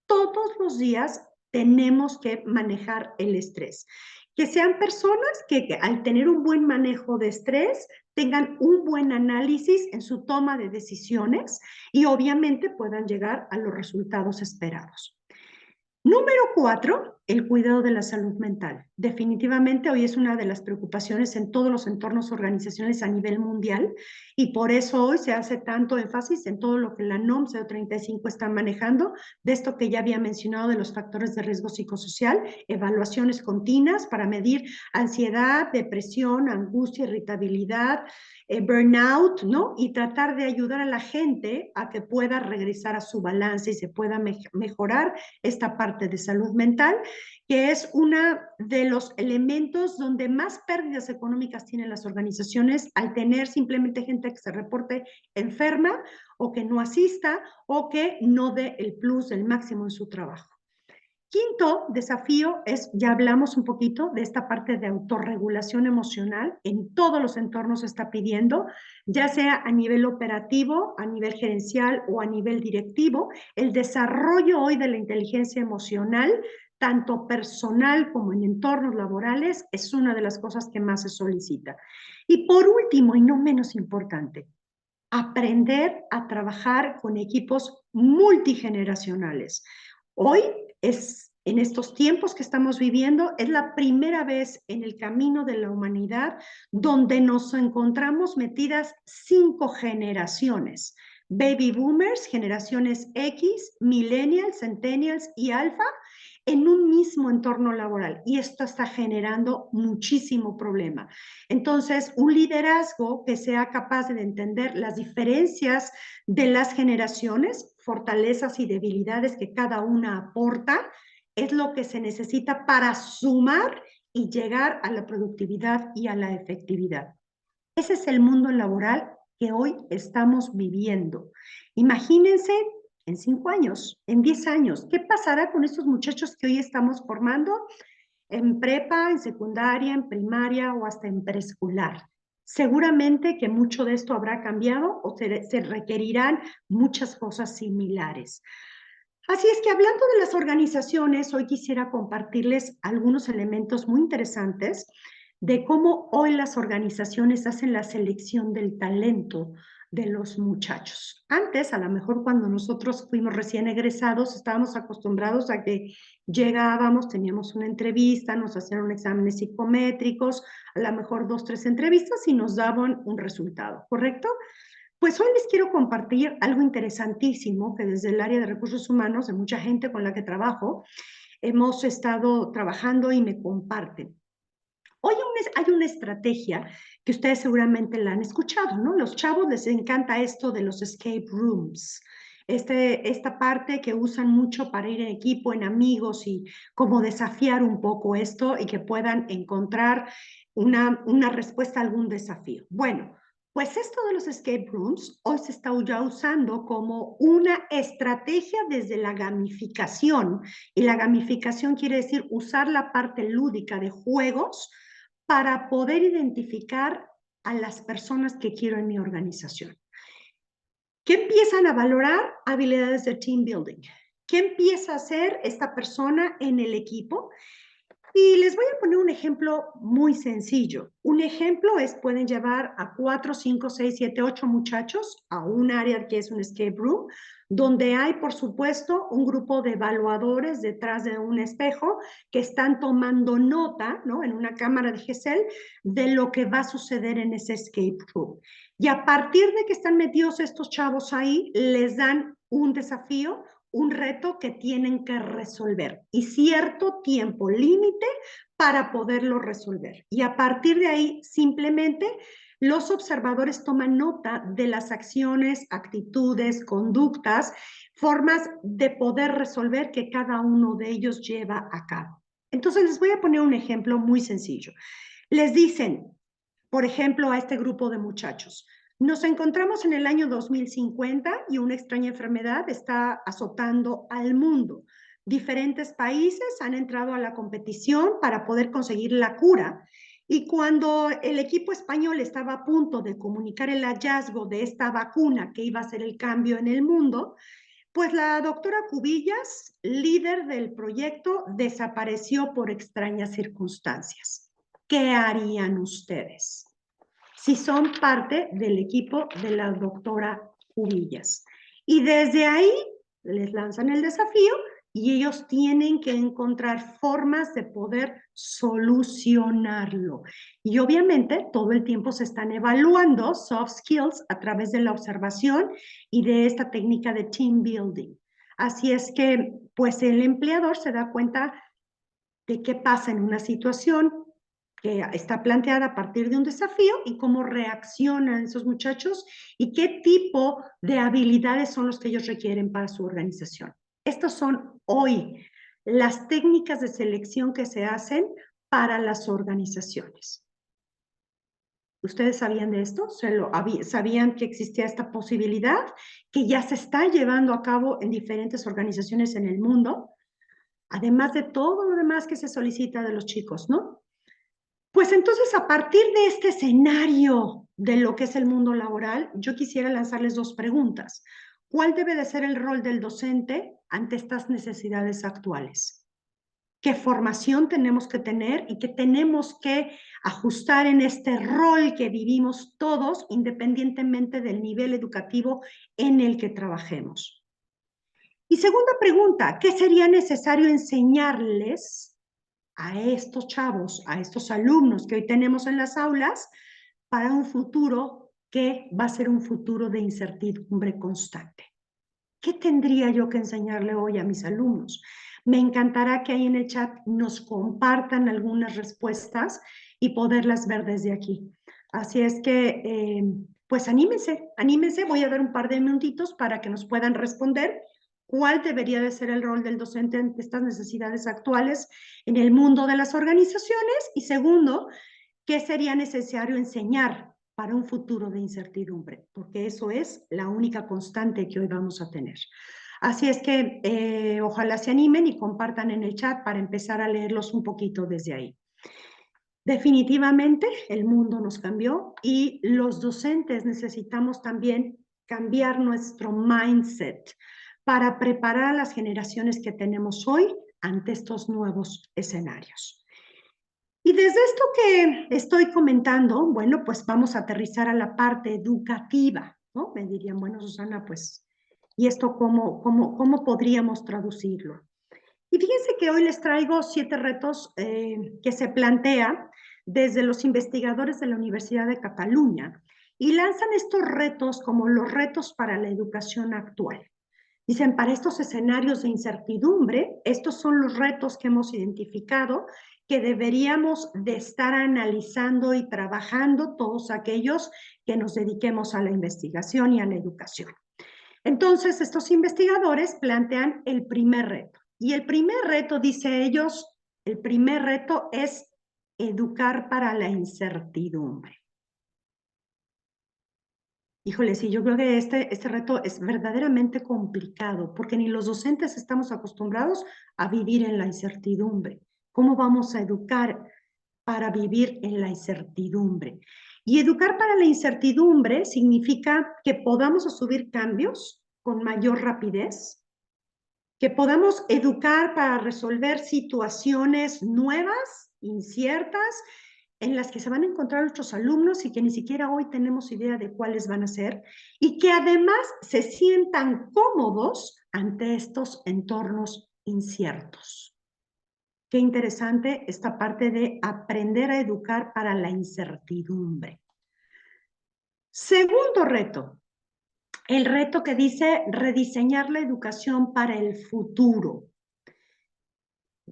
todos los días, tenemos que manejar el estrés. Que sean personas que al tener un buen manejo de estrés tengan un buen análisis en su toma de decisiones y obviamente puedan llegar a los resultados esperados. Número 4, el cuidado de la salud mental. Definitivamente hoy es una de las preocupaciones en todos los entornos organizacionales a nivel mundial y por eso hoy se hace tanto énfasis en todo lo que la NOM 035 está manejando, de esto que ya había mencionado de los factores de riesgo psicosocial, evaluaciones continuas para medir ansiedad, depresión, angustia, irritabilidad, burnout, ¿no? Y tratar de ayudar a la gente a que pueda regresar a su balance y se pueda mejorar esta parte de salud mental, que es uno de los elementos donde más pérdidas económicas tienen las organizaciones al tener simplemente gente que se reporte enferma o que no asista o que no dé el plus, el máximo en su trabajo. Quinto desafío es, ya hablamos un poquito de esta parte de autorregulación emocional, en todos los entornos se está pidiendo, ya sea a nivel operativo, a nivel gerencial o a nivel directivo, el desarrollo hoy de la inteligencia emocional, tanto personal como en entornos laborales, es una de las cosas que más se solicita. Y por último, y no menos importante, aprender a trabajar con equipos multigeneracionales. Hoy en estos tiempos que estamos viviendo, es la primera vez en el camino de la humanidad donde nos encontramos metidas 5 generaciones. Baby boomers, generaciones X, millennials, centennials y alfa, en un mismo entorno laboral. Y esto está generando muchísimo problema. Entonces, un liderazgo que sea capaz de entender las diferencias de las generaciones, fortalezas y debilidades que cada una aporta, es lo que se necesita para sumar y llegar a la productividad y a la efectividad. Ese es el mundo laboral que hoy estamos viviendo. Imagínense en 5 años, en 10 años, ¿qué pasará con estos muchachos que hoy estamos formando en prepa, en secundaria, en primaria o hasta en preescolar? Seguramente que mucho de esto habrá cambiado o se requerirán muchas cosas similares. Así es que hablando de las organizaciones, hoy quisiera compartirles algunos elementos muy interesantes de cómo hoy las organizaciones hacen la selección del talento de los muchachos. Antes, a lo mejor cuando nosotros fuimos recién egresados, estábamos acostumbrados a que llegábamos, teníamos una entrevista, nos hacían un examen psicométricos, a lo mejor 2, 3 entrevistas y nos daban un resultado, ¿correcto? Pues hoy les quiero compartir algo interesantísimo que desde el área de recursos humanos, de mucha gente con la que trabajo, hemos estado trabajando y me comparten. Hoy hay una estrategia que ustedes seguramente la han escuchado, ¿no? Los chavos les encanta esto de los escape rooms. Esta parte que usan mucho para ir en equipo, en amigos y como desafiar un poco esto y que puedan encontrar una respuesta a algún desafío. Bueno, pues esto de los escape rooms hoy se está ya usando como una estrategia desde la gamificación. Y la gamificación quiere decir usar la parte lúdica de juegos para poder identificar a las personas que quiero en mi organización. ¿Qué empiezan a valorar? Habilidades de team building. ¿Qué empieza a hacer esta persona en el equipo? Y les voy a poner un ejemplo muy sencillo. Un ejemplo es, pueden llevar a 4, 5, 6, 7, 8 muchachos a un área que es un escape room, donde hay, por supuesto, un grupo de evaluadores detrás de un espejo que están tomando nota, ¿no? En una cámara de GESEL de lo que va a suceder en ese escape room. Y a partir de que están metidos estos chavos ahí, les dan un desafío, un reto que tienen que resolver y cierto tiempo límite para poderlo resolver. Y a partir de ahí, simplemente los observadores toman nota de las acciones, actitudes, conductas, formas de poder resolver que cada uno de ellos lleva a cabo. Entonces, les voy a poner un ejemplo muy sencillo. Les dicen, por ejemplo, a este grupo de muchachos, nos encontramos en el año 2050 y una extraña enfermedad está azotando al mundo. Diferentes países han entrado a la competición para poder conseguir la cura. Y cuando el equipo español estaba a punto de comunicar el hallazgo de esta vacuna que iba a ser el cambio en el mundo, pues la doctora Cubillas, líder del proyecto, desapareció por extrañas circunstancias. ¿Qué harían ustedes si son parte del equipo de la doctora Cubillas? Y desde ahí les lanzan el desafío y ellos tienen que encontrar formas de poder solucionarlo. Y obviamente todo el tiempo se están evaluando soft skills a través de la observación y de esta técnica de team building. Así es que, pues el empleador se da cuenta de qué pasa en una situación que está planteada a partir de un desafío y cómo reaccionan esos muchachos y qué tipo de habilidades son los que ellos requieren para su organización. Estas son hoy las técnicas de selección que se hacen para las organizaciones. ¿Ustedes sabían de esto? ¿Sabían que existía esta posibilidad que ya se está llevando a cabo en diferentes organizaciones en el mundo? Además de todo lo demás que se solicita de los chicos, ¿no? Pues entonces, a partir de este escenario de lo que es el mundo laboral, yo quisiera lanzarles 2 preguntas. ¿Cuál debe de ser el rol del docente ante estas necesidades actuales? ¿Qué formación tenemos que tener y qué tenemos que ajustar en este rol que vivimos todos, independientemente del nivel educativo en el que trabajemos? Y segunda pregunta, ¿qué sería necesario enseñarles a estos chavos, a estos alumnos que hoy tenemos en las aulas para un futuro que va a ser un futuro de incertidumbre constante? ¿Qué tendría yo que enseñarle hoy a mis alumnos? Me encantará que ahí en el chat nos compartan algunas respuestas y poderlas ver desde aquí. Así es que, pues anímense, anímense. Voy a dar un par de minutitos para que nos puedan responder cuál debería de ser el rol del docente ante estas necesidades actuales en el mundo de las organizaciones. Y segundo, ¿qué sería necesario enseñar para un futuro de incertidumbre, porque eso es la única constante que hoy vamos a tener. Así es que ojalá se animen y compartan en el chat para empezar a leerlos un poquito desde ahí. Definitivamente el mundo nos cambió y los docentes necesitamos también cambiar nuestro mindset para preparar a las generaciones que tenemos hoy ante estos nuevos escenarios. Y desde esto que estoy comentando, bueno, pues vamos a aterrizar a la parte educativa, ¿no? Me dirían, bueno, Susana, pues, ¿y esto cómo podríamos traducirlo? Y fíjense que hoy les traigo 7 retos que se plantean desde los investigadores de la Universidad de Cataluña y lanzan estos retos como los retos para la educación actual. Dicen, para estos escenarios de incertidumbre, estos son los retos que hemos identificado que deberíamos de estar analizando y trabajando todos aquellos que nos dediquemos a la investigación y a la educación. Entonces, estos investigadores plantean el primer reto. Y el primer reto, dice ellos, el primer reto es educar para la incertidumbre. Híjole, sí, yo creo que este reto es verdaderamente complicado, porque ni los docentes estamos acostumbrados a vivir en la incertidumbre. ¿Cómo vamos a educar para vivir en la incertidumbre? Y educar para la incertidumbre significa que podamos asumir cambios con mayor rapidez, que podamos educar para resolver situaciones nuevas, inciertas, en las que se van a encontrar nuestros alumnos y que ni siquiera hoy tenemos idea de cuáles van a ser, y que además se sientan cómodos ante estos entornos inciertos. Qué interesante esta parte de aprender a educar para la incertidumbre. Segundo reto, el reto que dice rediseñar la educación para el futuro.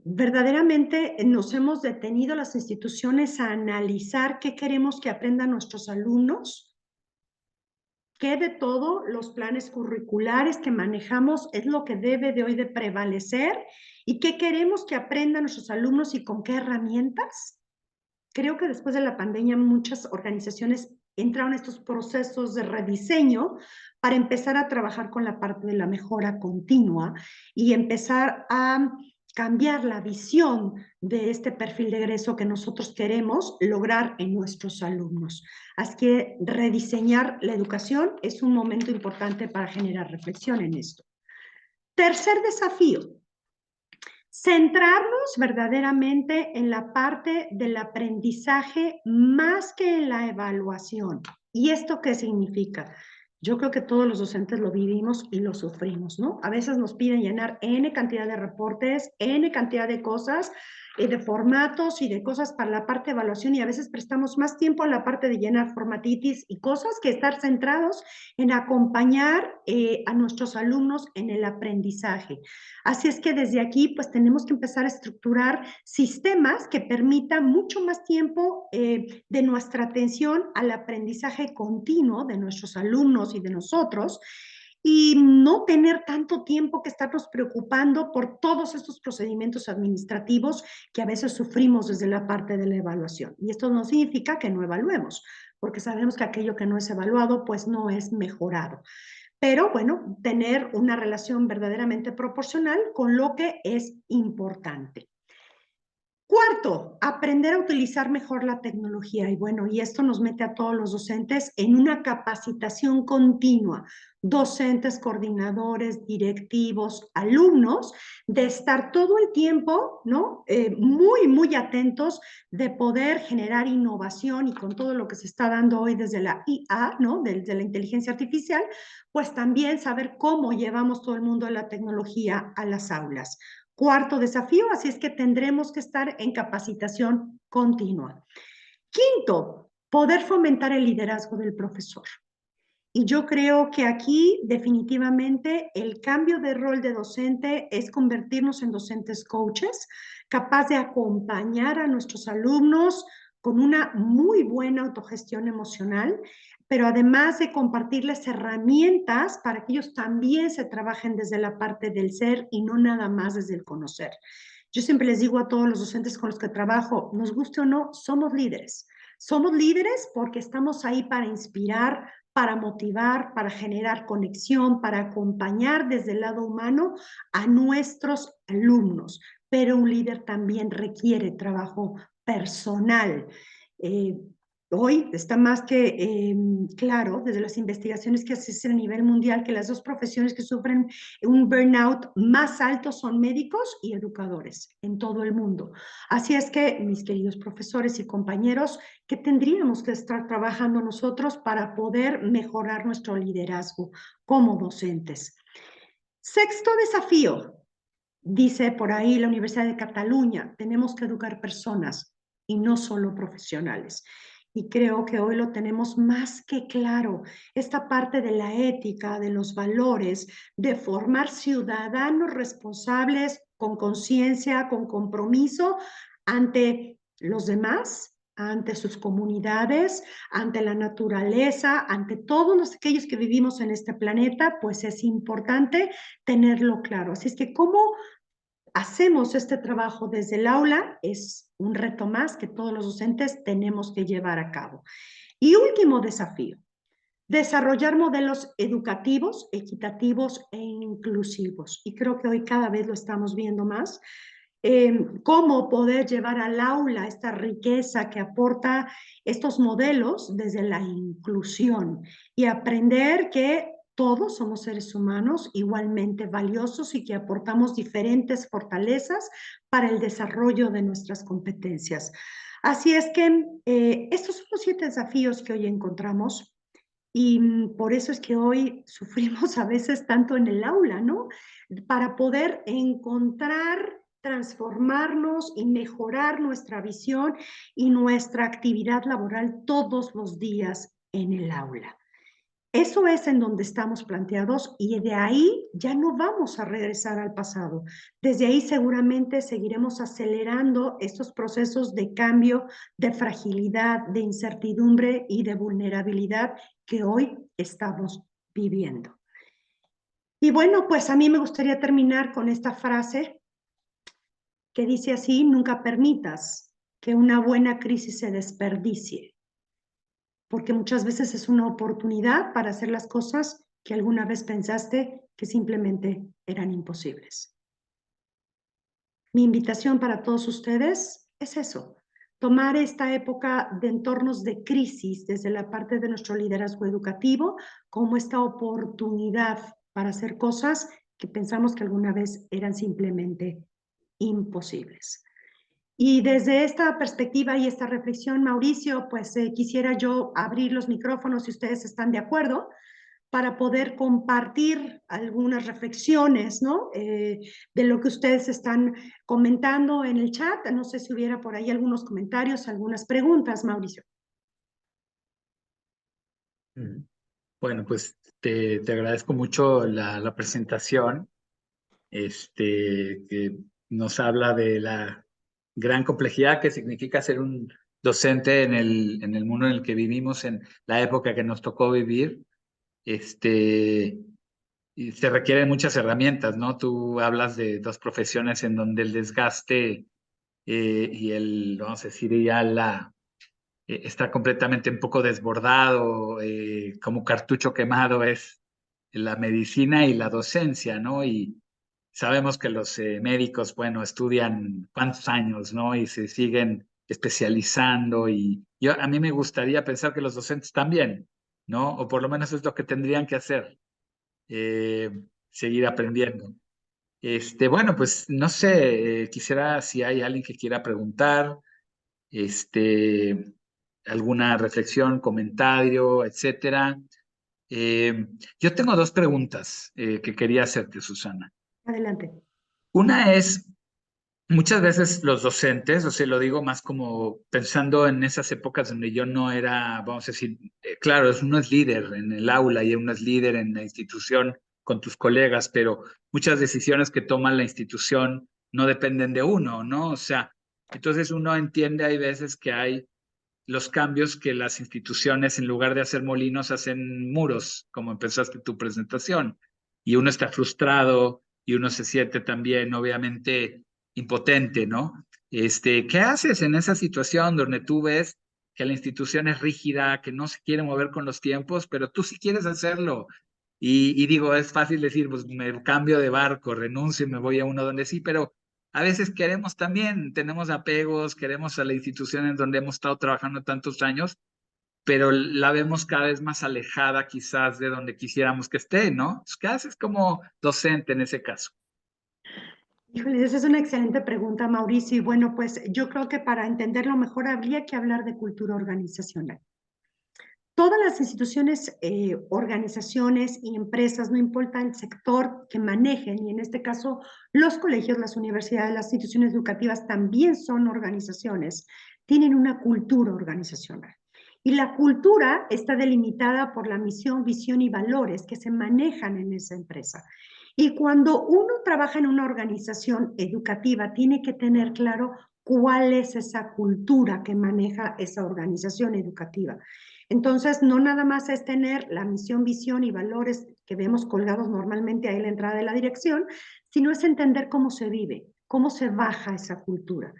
Verdaderamente nos hemos detenido las instituciones a analizar qué queremos que aprendan nuestros alumnos, qué de todos los planes curriculares que manejamos es lo que debe de hoy de prevalecer y qué queremos que aprendan nuestros alumnos y con qué herramientas. Creo que después de la pandemia muchas organizaciones entraron en estos procesos de rediseño para empezar a trabajar con la parte de la mejora continua y empezar a cambiar la visión de este perfil de egreso que nosotros queremos lograr en nuestros alumnos. Así que rediseñar la educación es un momento importante para generar reflexión en esto. Tercer desafío, centrarnos verdaderamente en la parte del aprendizaje más que en la evaluación. ¿Y esto qué significa? Yo creo que todos los docentes lo vivimos y lo sufrimos, ¿no? A veces nos piden llenar N cantidad de reportes, N cantidad de cosas, de formatos y de cosas para la parte de evaluación y a veces prestamos más tiempo a la parte de llenar formatitis y cosas que estar centrados en acompañar a nuestros alumnos en el aprendizaje. Así es que desde aquí pues tenemos que empezar a estructurar sistemas que permitan mucho más tiempo de nuestra atención al aprendizaje continuo de nuestros alumnos y de nosotros y no tener tanto tiempo que estarnos preocupando por todos estos procedimientos administrativos que a veces sufrimos desde la parte de la evaluación. Y esto no significa que no evaluemos, porque sabemos que aquello que no es evaluado pues no es mejorado. Pero bueno, tener una relación verdaderamente proporcional con lo que es importante. Cuarto, aprender a utilizar mejor la tecnología. Y bueno, y esto nos mete a todos los docentes en una capacitación continua, docentes, coordinadores, directivos, alumnos, de estar todo el tiempo, ¿no? Muy atentos de poder generar innovación y con todo lo que se está dando hoy desde la IA, ¿no? Desde la inteligencia artificial, pues también saber cómo llevamos todo el mundo de la tecnología a las aulas. Cuarto desafío, así es que tendremos que estar en capacitación continua. Quinto, poder fomentar el liderazgo del profesor. Y yo creo que aquí definitivamente el cambio de rol de docente es convertirnos en docentes coaches, capaz de acompañar a nuestros alumnos con una muy buena autogestión emocional, pero además de compartirles herramientas para que ellos también se trabajen desde la parte del ser y no nada más desde el conocer. Yo siempre les digo a todos los docentes con los que trabajo, nos guste o no, somos líderes. Somos líderes porque estamos ahí para inspirar, para motivar, para generar conexión, para acompañar desde el lado humano a nuestros alumnos. Pero un líder también requiere trabajo personal. Hoy está más que claro, desde las investigaciones que se hacen a nivel mundial, que las dos profesiones que sufren un burnout más alto son médicos y educadores en todo el mundo. Así es que, mis queridos profesores y compañeros, ¿qué tendríamos que estar trabajando nosotros para poder mejorar nuestro liderazgo como docentes? Sexto desafío, dice por ahí la Universidad de Cataluña, tenemos que educar personas y no solo profesionales. Y creo que hoy lo tenemos más que claro, esta parte de la ética, de los valores, de formar ciudadanos responsables con conciencia, con compromiso ante los demás, ante sus comunidades, ante la naturaleza, ante todos aquellos que vivimos en este planeta, pues es importante tenerlo claro. Así es que, ¿cómo hacemos este trabajo desde el aula? Es un reto más que todos los docentes tenemos que llevar a cabo. Y último desafío, desarrollar modelos educativos, equitativos e inclusivos. Y creo que hoy cada vez lo estamos viendo más. Cómo poder llevar al aula esta riqueza que aporta estos modelos desde la inclusión y aprender que todos somos seres humanos igualmente valiosos y que aportamos diferentes fortalezas para el desarrollo de nuestras competencias. Así es que estos son los 7 desafíos que hoy encontramos y por eso es que hoy sufrimos a veces tanto en el aula, ¿no? Para poder encontrar, transformarnos y mejorar nuestra visión y nuestra actividad laboral todos los días en el aula. Eso es en donde estamos planteados y de ahí ya no vamos a regresar al pasado. Desde ahí seguramente seguiremos acelerando estos procesos de cambio, de fragilidad, de incertidumbre y de vulnerabilidad que hoy estamos viviendo. Y bueno, pues a mí me gustaría terminar con esta frase que dice así: nunca permitas que una buena crisis se desperdicie, porque muchas veces es una oportunidad para hacer las cosas que alguna vez pensaste que simplemente eran imposibles. Mi invitación para todos ustedes es eso: tomar esta época de entornos de crisis desde la parte de nuestro liderazgo educativo como esta oportunidad para hacer cosas que pensamos que alguna vez eran simplemente imposibles. Y desde esta perspectiva y esta reflexión, Mauricio, pues quisiera yo abrir los micrófonos, si ustedes están de acuerdo, para poder compartir algunas reflexiones, ¿no? De lo que ustedes están comentando en el chat. No sé si hubiera por ahí algunos comentarios, algunas preguntas, Mauricio. Bueno, pues te agradezco mucho la presentación, que nos habla de la gran complejidad que significa ser un docente en el mundo en el que vivimos, en la época que nos tocó vivir. Y se requieren muchas herramientas, ¿no? Tú hablas de dos profesiones en donde el desgaste y vamos a decir, ya está completamente un poco desbordado, como cartucho quemado es la medicina y la docencia, ¿no? Y sabemos que los médicos, bueno, estudian cuántos años, ¿no? Y se siguen especializando y a mí me gustaría pensar que los docentes también, ¿no? O por lo menos es lo que tendrían que hacer, eh, seguir aprendiendo. Bueno, pues no sé, quisiera si hay alguien que quiera preguntar, este, alguna reflexión, comentario, etcétera. Yo tengo dos preguntas que quería hacerte, Susana. Adelante. Una es, muchas veces los docentes, o sea, lo digo más como pensando en esas épocas donde yo no era, vamos a decir, claro, uno es líder en el aula y uno es líder en la institución con tus colegas, pero muchas decisiones que toma la institución no dependen de uno, ¿no? O sea, entonces uno entiende, hay veces que hay los cambios que las instituciones, en lugar de hacer molinos, hacen muros, como empezaste tu presentación. Y uno está frustrado y uno se siente también, obviamente, impotente, ¿no? ¿Qué haces en esa situación donde tú ves que la institución es rígida, que no se quiere mover con los tiempos, pero tú sí quieres hacerlo. Y digo, es fácil decir, pues me cambio de barco, renuncio y me voy a uno donde sí, pero a veces queremos también, tenemos apegos, queremos a la institución en donde hemos estado trabajando tantos años, pero la vemos cada vez más alejada quizás de donde quisiéramos que esté, ¿no? ¿Qué haces como docente en ese caso? Híjole, esa es una excelente pregunta, Mauricio. Y bueno, pues yo creo que para entenderlo mejor habría que hablar de cultura organizacional. Todas las instituciones, organizaciones y empresas, no importa el sector que manejen, y en este caso los colegios, las universidades, las instituciones educativas también son organizaciones, tienen una cultura organizacional. Y la cultura está delimitada por la misión, visión y valores que se manejan en esa empresa. Y cuando uno trabaja en una organización educativa, tiene que tener claro cuál es esa cultura que maneja esa organización educativa. Entonces, no nada más es tener la misión, visión y valores que vemos colgados normalmente ahí en la entrada de la dirección, sino es entender cómo se vive, cómo se baja esa cultura.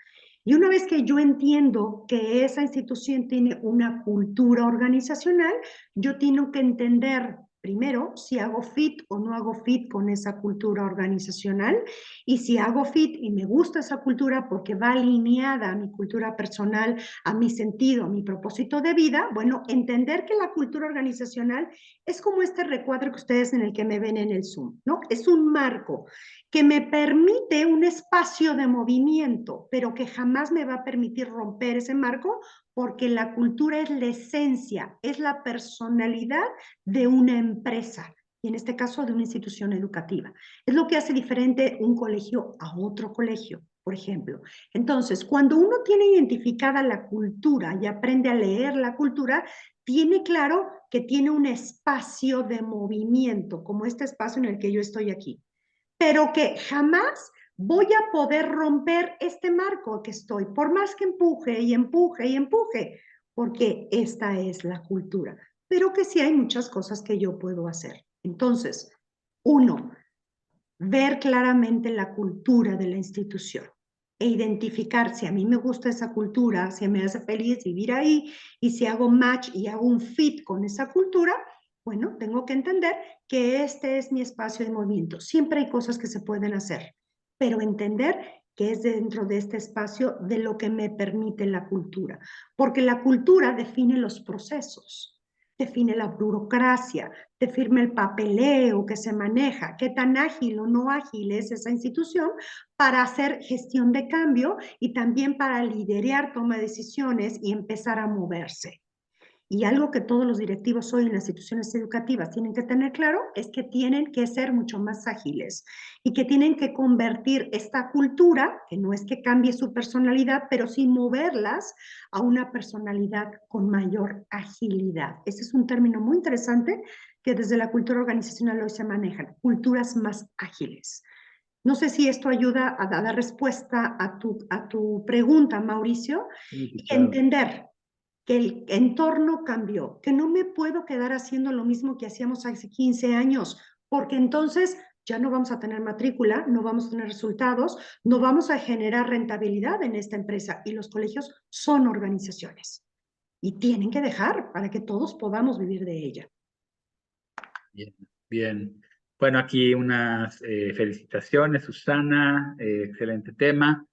Y una vez que yo entiendo que esa institución tiene una cultura organizacional, yo tengo que entender primero si hago fit o no hago fit con esa cultura organizacional, y si hago fit y me gusta esa cultura porque va alineada a mi cultura personal, a mi sentido, a mi propósito de vida, bueno, entender que la cultura organizacional es como este recuadro que ustedes en el que me ven en el Zoom, ¿no? Es un marco que me permite un espacio de movimiento, pero que jamás me va a permitir romper ese marco, porque la cultura es la esencia, es la personalidad de una empresa, y en este caso de una institución educativa. Es lo que hace diferente un colegio a otro colegio, por ejemplo. Entonces, cuando uno tiene identificada la cultura y aprende a leer la cultura, tiene claro que tiene un espacio de movimiento, como este espacio en el que yo estoy aquí, pero que jamás voy a poder romper este marco que estoy, por más que empuje y empuje y empuje, porque esta es la cultura, pero que sí hay muchas cosas que yo puedo hacer. Entonces, uno, ver claramente la cultura de la institución e identificar si a mí me gusta esa cultura, si me hace feliz vivir ahí, y si hago match y hago un fit con esa cultura, bueno, tengo que entender que este es mi espacio de movimiento. Siempre hay cosas que se pueden hacer, pero entender que es dentro de este espacio de lo que me permite la cultura, porque la cultura define los procesos, define la burocracia, define el papeleo que se maneja, qué tan ágil o no ágil es esa institución para hacer gestión de cambio y también para liderar toma de decisiones y empezar a moverse. Y algo que todos los directivos hoy en las instituciones educativas tienen que tener claro es que tienen que ser mucho más ágiles y que tienen que convertir esta cultura, que no es que cambie su personalidad, pero sí moverlas a una personalidad con mayor agilidad. Ese es un término muy interesante que desde la cultura organizacional hoy se manejan, culturas más ágiles. No sé si esto ayuda a dar respuesta a tu pregunta, Mauricio, Sí, y claro. entender que el entorno cambió, que no me puedo quedar haciendo lo mismo que hacíamos hace 15 años, porque entonces ya no vamos a tener matrícula, no vamos a tener resultados, no vamos a generar rentabilidad en esta empresa, y los colegios son organizaciones y tienen que dejar para que todos podamos vivir de ella. Bien, bien. Bueno, aquí unas felicitaciones, Susana, excelente tema.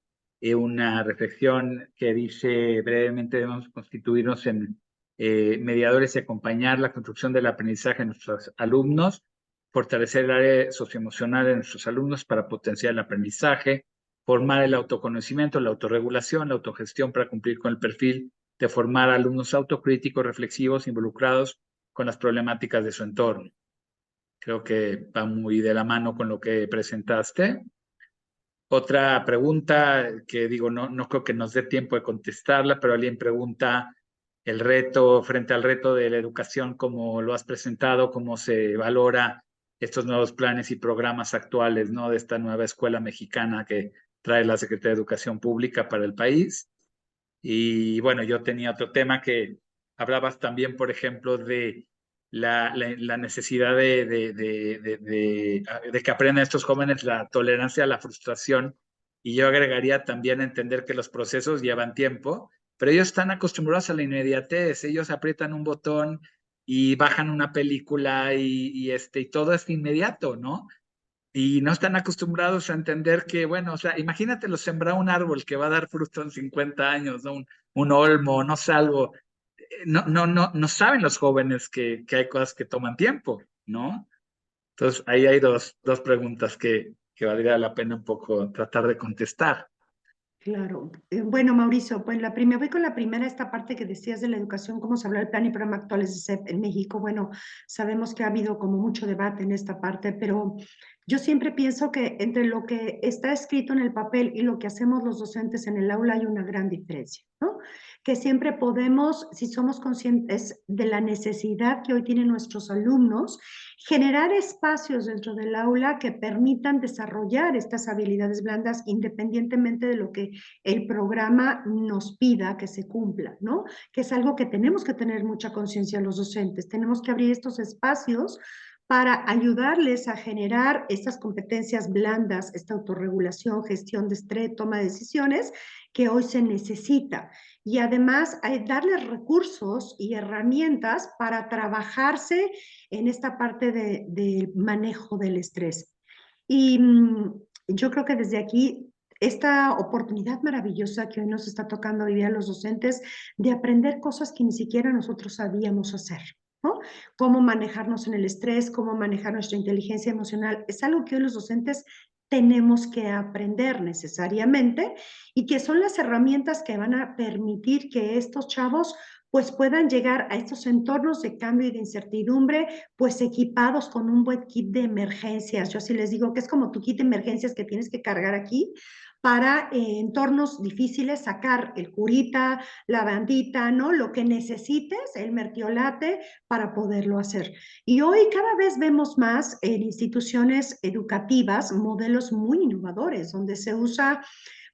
Una reflexión que dice brevemente: debemos constituirnos en mediadores y acompañar la construcción del aprendizaje de nuestros alumnos, fortalecer el área socioemocional de nuestros alumnos para potenciar el aprendizaje, formar el autoconocimiento, la autorregulación, la autogestión para cumplir con el perfil de formar alumnos autocríticos, reflexivos, involucrados con las problemáticas de su entorno. Creo que va muy de la mano con lo que presentaste. Otra pregunta que digo, no creo que nos dé tiempo de contestarla, pero alguien pregunta el reto, frente al reto de la educación, cómo lo has presentado, cómo se valora estos nuevos planes y programas actuales, ¿no? De esta nueva escuela mexicana que trae la Secretaría de Educación Pública para el país. Y bueno, yo tenía otro tema que hablabas también, por ejemplo, de la necesidad de que aprendan estos jóvenes la tolerancia a la frustración, y yo agregaría también entender que los procesos llevan tiempo pero ellos están acostumbrados a la inmediatez, ellos aprietan un botón y bajan una película y todo es inmediato, ¿no? Y no están acostumbrados a entender que, bueno, o sea, imagínate lo sembrar un árbol que va a dar fruto en 50 años, ¿no? Un olmo, no sé, algo. No saben los jóvenes que hay cosas que toman tiempo, ¿no? Entonces, ahí hay dos preguntas que valdría la pena un poco tratar de contestar. Claro. Bueno, Mauricio, pues voy con la primera, esta parte que decías de la educación, cómo se habló del plan y programa actuales de CEP en México. Bueno, sabemos que ha habido como mucho debate en esta parte, pero yo siempre pienso que entre lo que está escrito en el papel y lo que hacemos los docentes en el aula hay una gran diferencia, ¿no? Que siempre podemos, si somos conscientes de la necesidad que hoy tienen nuestros alumnos, generar espacios dentro del aula que permitan desarrollar estas habilidades blandas independientemente de lo que el programa nos pida que se cumpla, ¿no? Que es algo que tenemos que tener mucha conciencia los docentes. Tenemos que abrir estos espacios para ayudarles a generar estas competencias blandas, esta autorregulación, gestión de estrés, toma de decisiones que hoy se necesita. Y además darles recursos y herramientas para trabajarse en esta parte de manejo del estrés. Y yo creo que desde aquí esta oportunidad maravillosa que hoy nos está tocando vivir a los docentes de aprender cosas que ni siquiera nosotros sabíamos hacer, ¿no? Cómo manejarnos en el estrés, cómo manejar nuestra inteligencia emocional, es algo que hoy los docentes tenemos que aprender necesariamente y que son las herramientas que van a permitir que estos chavos pues puedan llegar a estos entornos de cambio y de incertidumbre, pues equipados con un buen kit de emergencias. Yo así les digo que es como tu kit de emergencias que tienes que cargar aquí para entornos difíciles sacar el curita, la bandita, ¿no? Lo que necesites, el mertiolate para poderlo hacer. Y hoy cada vez vemos más en instituciones educativas modelos muy innovadores, donde se usa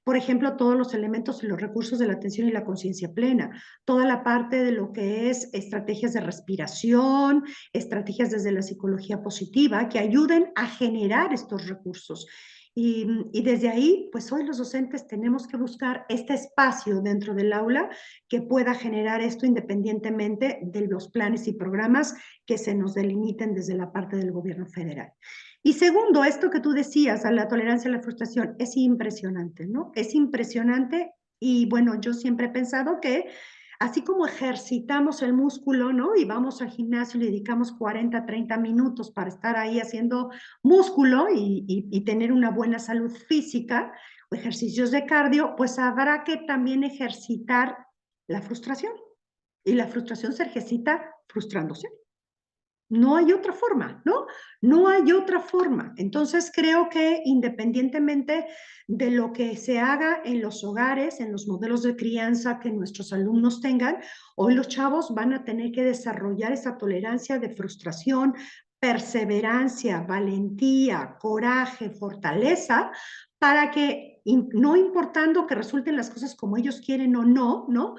por ejemplo, todos los elementos y los recursos de la atención y la conciencia plena, toda la parte de lo que es estrategias de respiración, estrategias desde la psicología positiva que ayuden a generar estos recursos. Y desde ahí, pues hoy los docentes tenemos que buscar este espacio dentro del aula que pueda generar esto independientemente de los planes y programas que se nos delimiten desde la parte del gobierno federal. Y segundo, esto que tú decías, a la tolerancia a la frustración, es impresionante, ¿no? Es impresionante y bueno, yo siempre he pensado que así como ejercitamos el músculo, ¿no? Y vamos al gimnasio y le dedicamos 40, 30 minutos para estar ahí haciendo músculo y tener una buena salud física o ejercicios de cardio, pues habrá que también ejercitar la frustración. Y la frustración se ejercita frustrándose. No hay otra forma, ¿no? No hay otra forma. Entonces creo que independientemente de lo que se haga en los hogares, en los modelos de crianza que nuestros alumnos tengan, hoy los chavos van a tener que desarrollar esa tolerancia de frustración, perseverancia, valentía, coraje, fortaleza, para que no importando que resulten las cosas como ellos quieren o no, ¿no?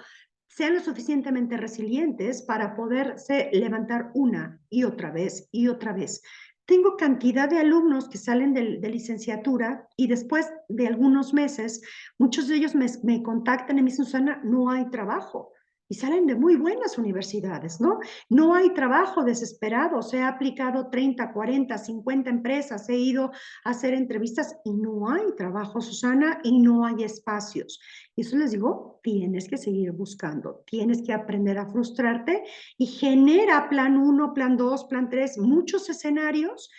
Sean lo suficientemente resilientes para poderse levantar una y otra vez y otra vez. Tengo cantidad de alumnos que salen de licenciatura y después de algunos meses, muchos de ellos me contactan y me dicen, Susana, no hay trabajo. Y salen de muy buenas universidades, ¿no? No hay trabajo desesperado. Se ha aplicado 30, 40, 50 empresas, he ido a hacer entrevistas y no hay trabajo, Susana, y no hay espacios. Y eso les digo, tienes que seguir buscando, tienes que aprender a frustrarte y genera plan 1, plan 2, plan 3, muchos escenarios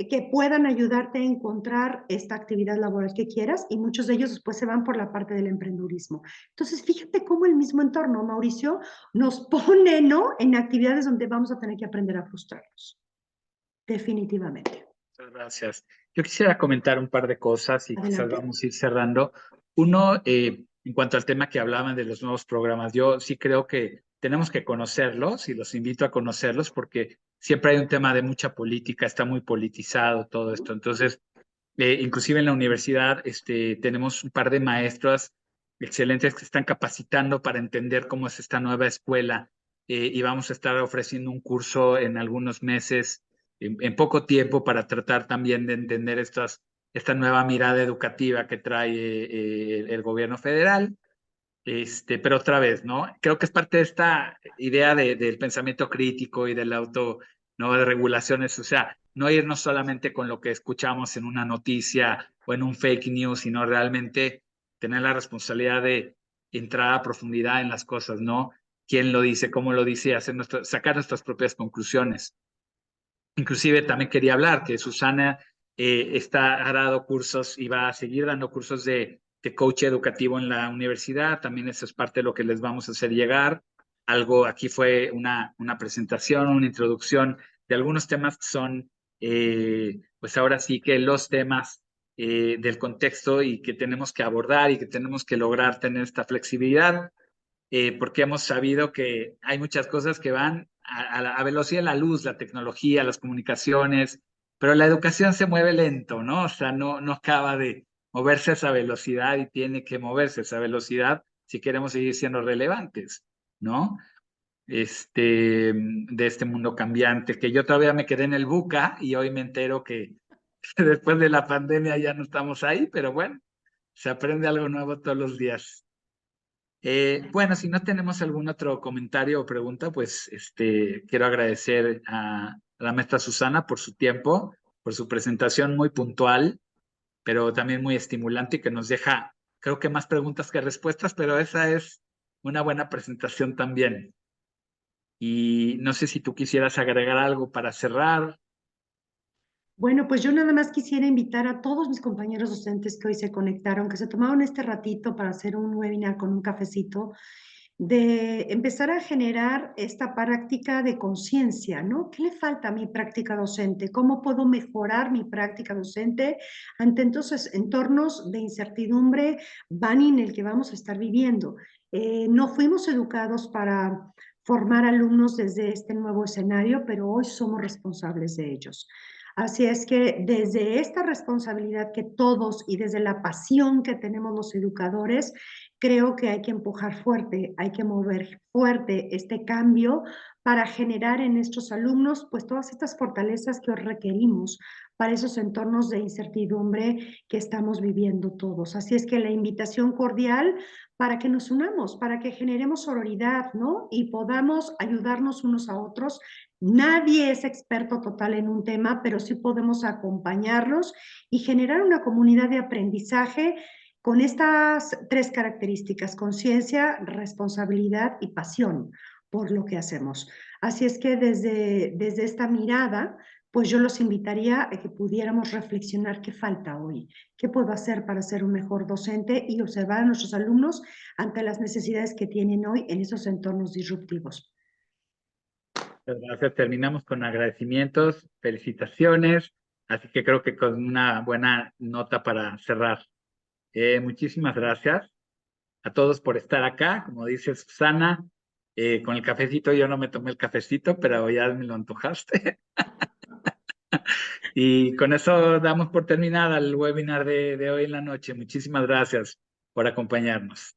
que puedan ayudarte a encontrar esta actividad laboral que quieras y muchos de ellos después se van por la parte del emprendurismo. Entonces, fíjate cómo el mismo entorno, Mauricio, nos pone, ¿no?, en actividades donde vamos a tener que aprender a frustrarnos. Definitivamente. Muchas gracias. Yo quisiera comentar un par de cosas y quizás Adelante. vamos a ir cerrando. Uno, en cuanto al tema que hablaban de los nuevos programas, yo sí creo que tenemos que conocerlos y los invito a conocerlos porque siempre hay un tema de mucha política, está muy politizado todo esto. Entonces, inclusive en la universidad tenemos un par de maestras excelentes que están capacitando para entender cómo es esta nueva escuela y vamos a estar ofreciendo un curso en algunos meses, en poco tiempo, para tratar también de entender esta nueva mirada educativa que trae el gobierno federal. pero otra vez, ¿no? Creo que es parte de esta idea del pensamiento crítico y del auto, ¿no? De regulaciones, o sea, no irnos solamente con lo que escuchamos en una noticia o en un fake news, sino realmente tener la responsabilidad de entrar a profundidad en las cosas, ¿no? Quién lo dice, cómo lo dice, sacar nuestras propias conclusiones. Inclusive también quería hablar que Susana ha dado cursos y va a seguir dando cursos de coach educativo en la universidad. También eso es parte de lo que les vamos a hacer llegar. Aquí fue una presentación, una introducción de algunos temas que son, pues ahora sí que los temas del contexto y que tenemos que abordar y que tenemos que lograr tener esta flexibilidad. Porque hemos sabido que hay muchas cosas que van a velocidad de la luz, la tecnología, las comunicaciones, pero la educación se mueve lento, ¿no? O sea, no acaba de moverse a esa velocidad y tiene que moverse a esa velocidad si queremos seguir siendo relevantes, ¿no? De este mundo cambiante, que yo todavía me quedé en el buca y hoy me entero que después de la pandemia ya no estamos ahí, pero bueno, se aprende algo nuevo todos los días. Bueno, si no tenemos algún otro comentario o pregunta, pues quiero agradecer a la maestra Susana por su tiempo, por su presentación muy puntual, pero también muy estimulante y que nos deja, creo que más preguntas que respuestas, pero esa es una buena presentación también. Y no sé si tú quisieras agregar algo para cerrar. Bueno, pues yo nada más quisiera invitar a todos mis compañeros docentes que hoy se conectaron, que se tomaron este ratito para hacer un webinar con un cafecito, de empezar a generar esta práctica de conciencia, ¿no? ¿Qué le falta a mi práctica docente? ¿Cómo puedo mejorar mi práctica docente ante entonces entornos de incertidumbre en el que vamos a estar viviendo? No fuimos educados para formar alumnos desde este nuevo escenario, pero hoy somos responsables de ellos. Así es que desde esta responsabilidad que todos y desde la pasión que tenemos los educadores, creo que hay que empujar fuerte, hay que mover fuerte este cambio para generar en nuestros alumnos pues todas estas fortalezas que requerimos para esos entornos de incertidumbre que estamos viviendo todos. Así es que la invitación cordial para que nos unamos, para que generemos sororidad, ¿no? Y podamos ayudarnos unos a otros. Nadie es experto total en un tema, pero sí podemos acompañarlos y generar una comunidad de aprendizaje con estas tres características: conciencia, responsabilidad y pasión por lo que hacemos. Así es que desde esta mirada, pues yo los invitaría a que pudiéramos reflexionar qué falta hoy, qué puedo hacer para ser un mejor docente y observar a nuestros alumnos ante las necesidades que tienen hoy en esos entornos disruptivos. Gracias. Terminamos con agradecimientos, felicitaciones, así que creo que con una buena nota para cerrar. Muchísimas gracias a todos por estar acá. Como dice Susana, con el cafecito, yo no me tomé el cafecito, pero ya me lo antojaste. Y con eso damos por terminada el webinar de hoy en la noche. Muchísimas gracias por acompañarnos.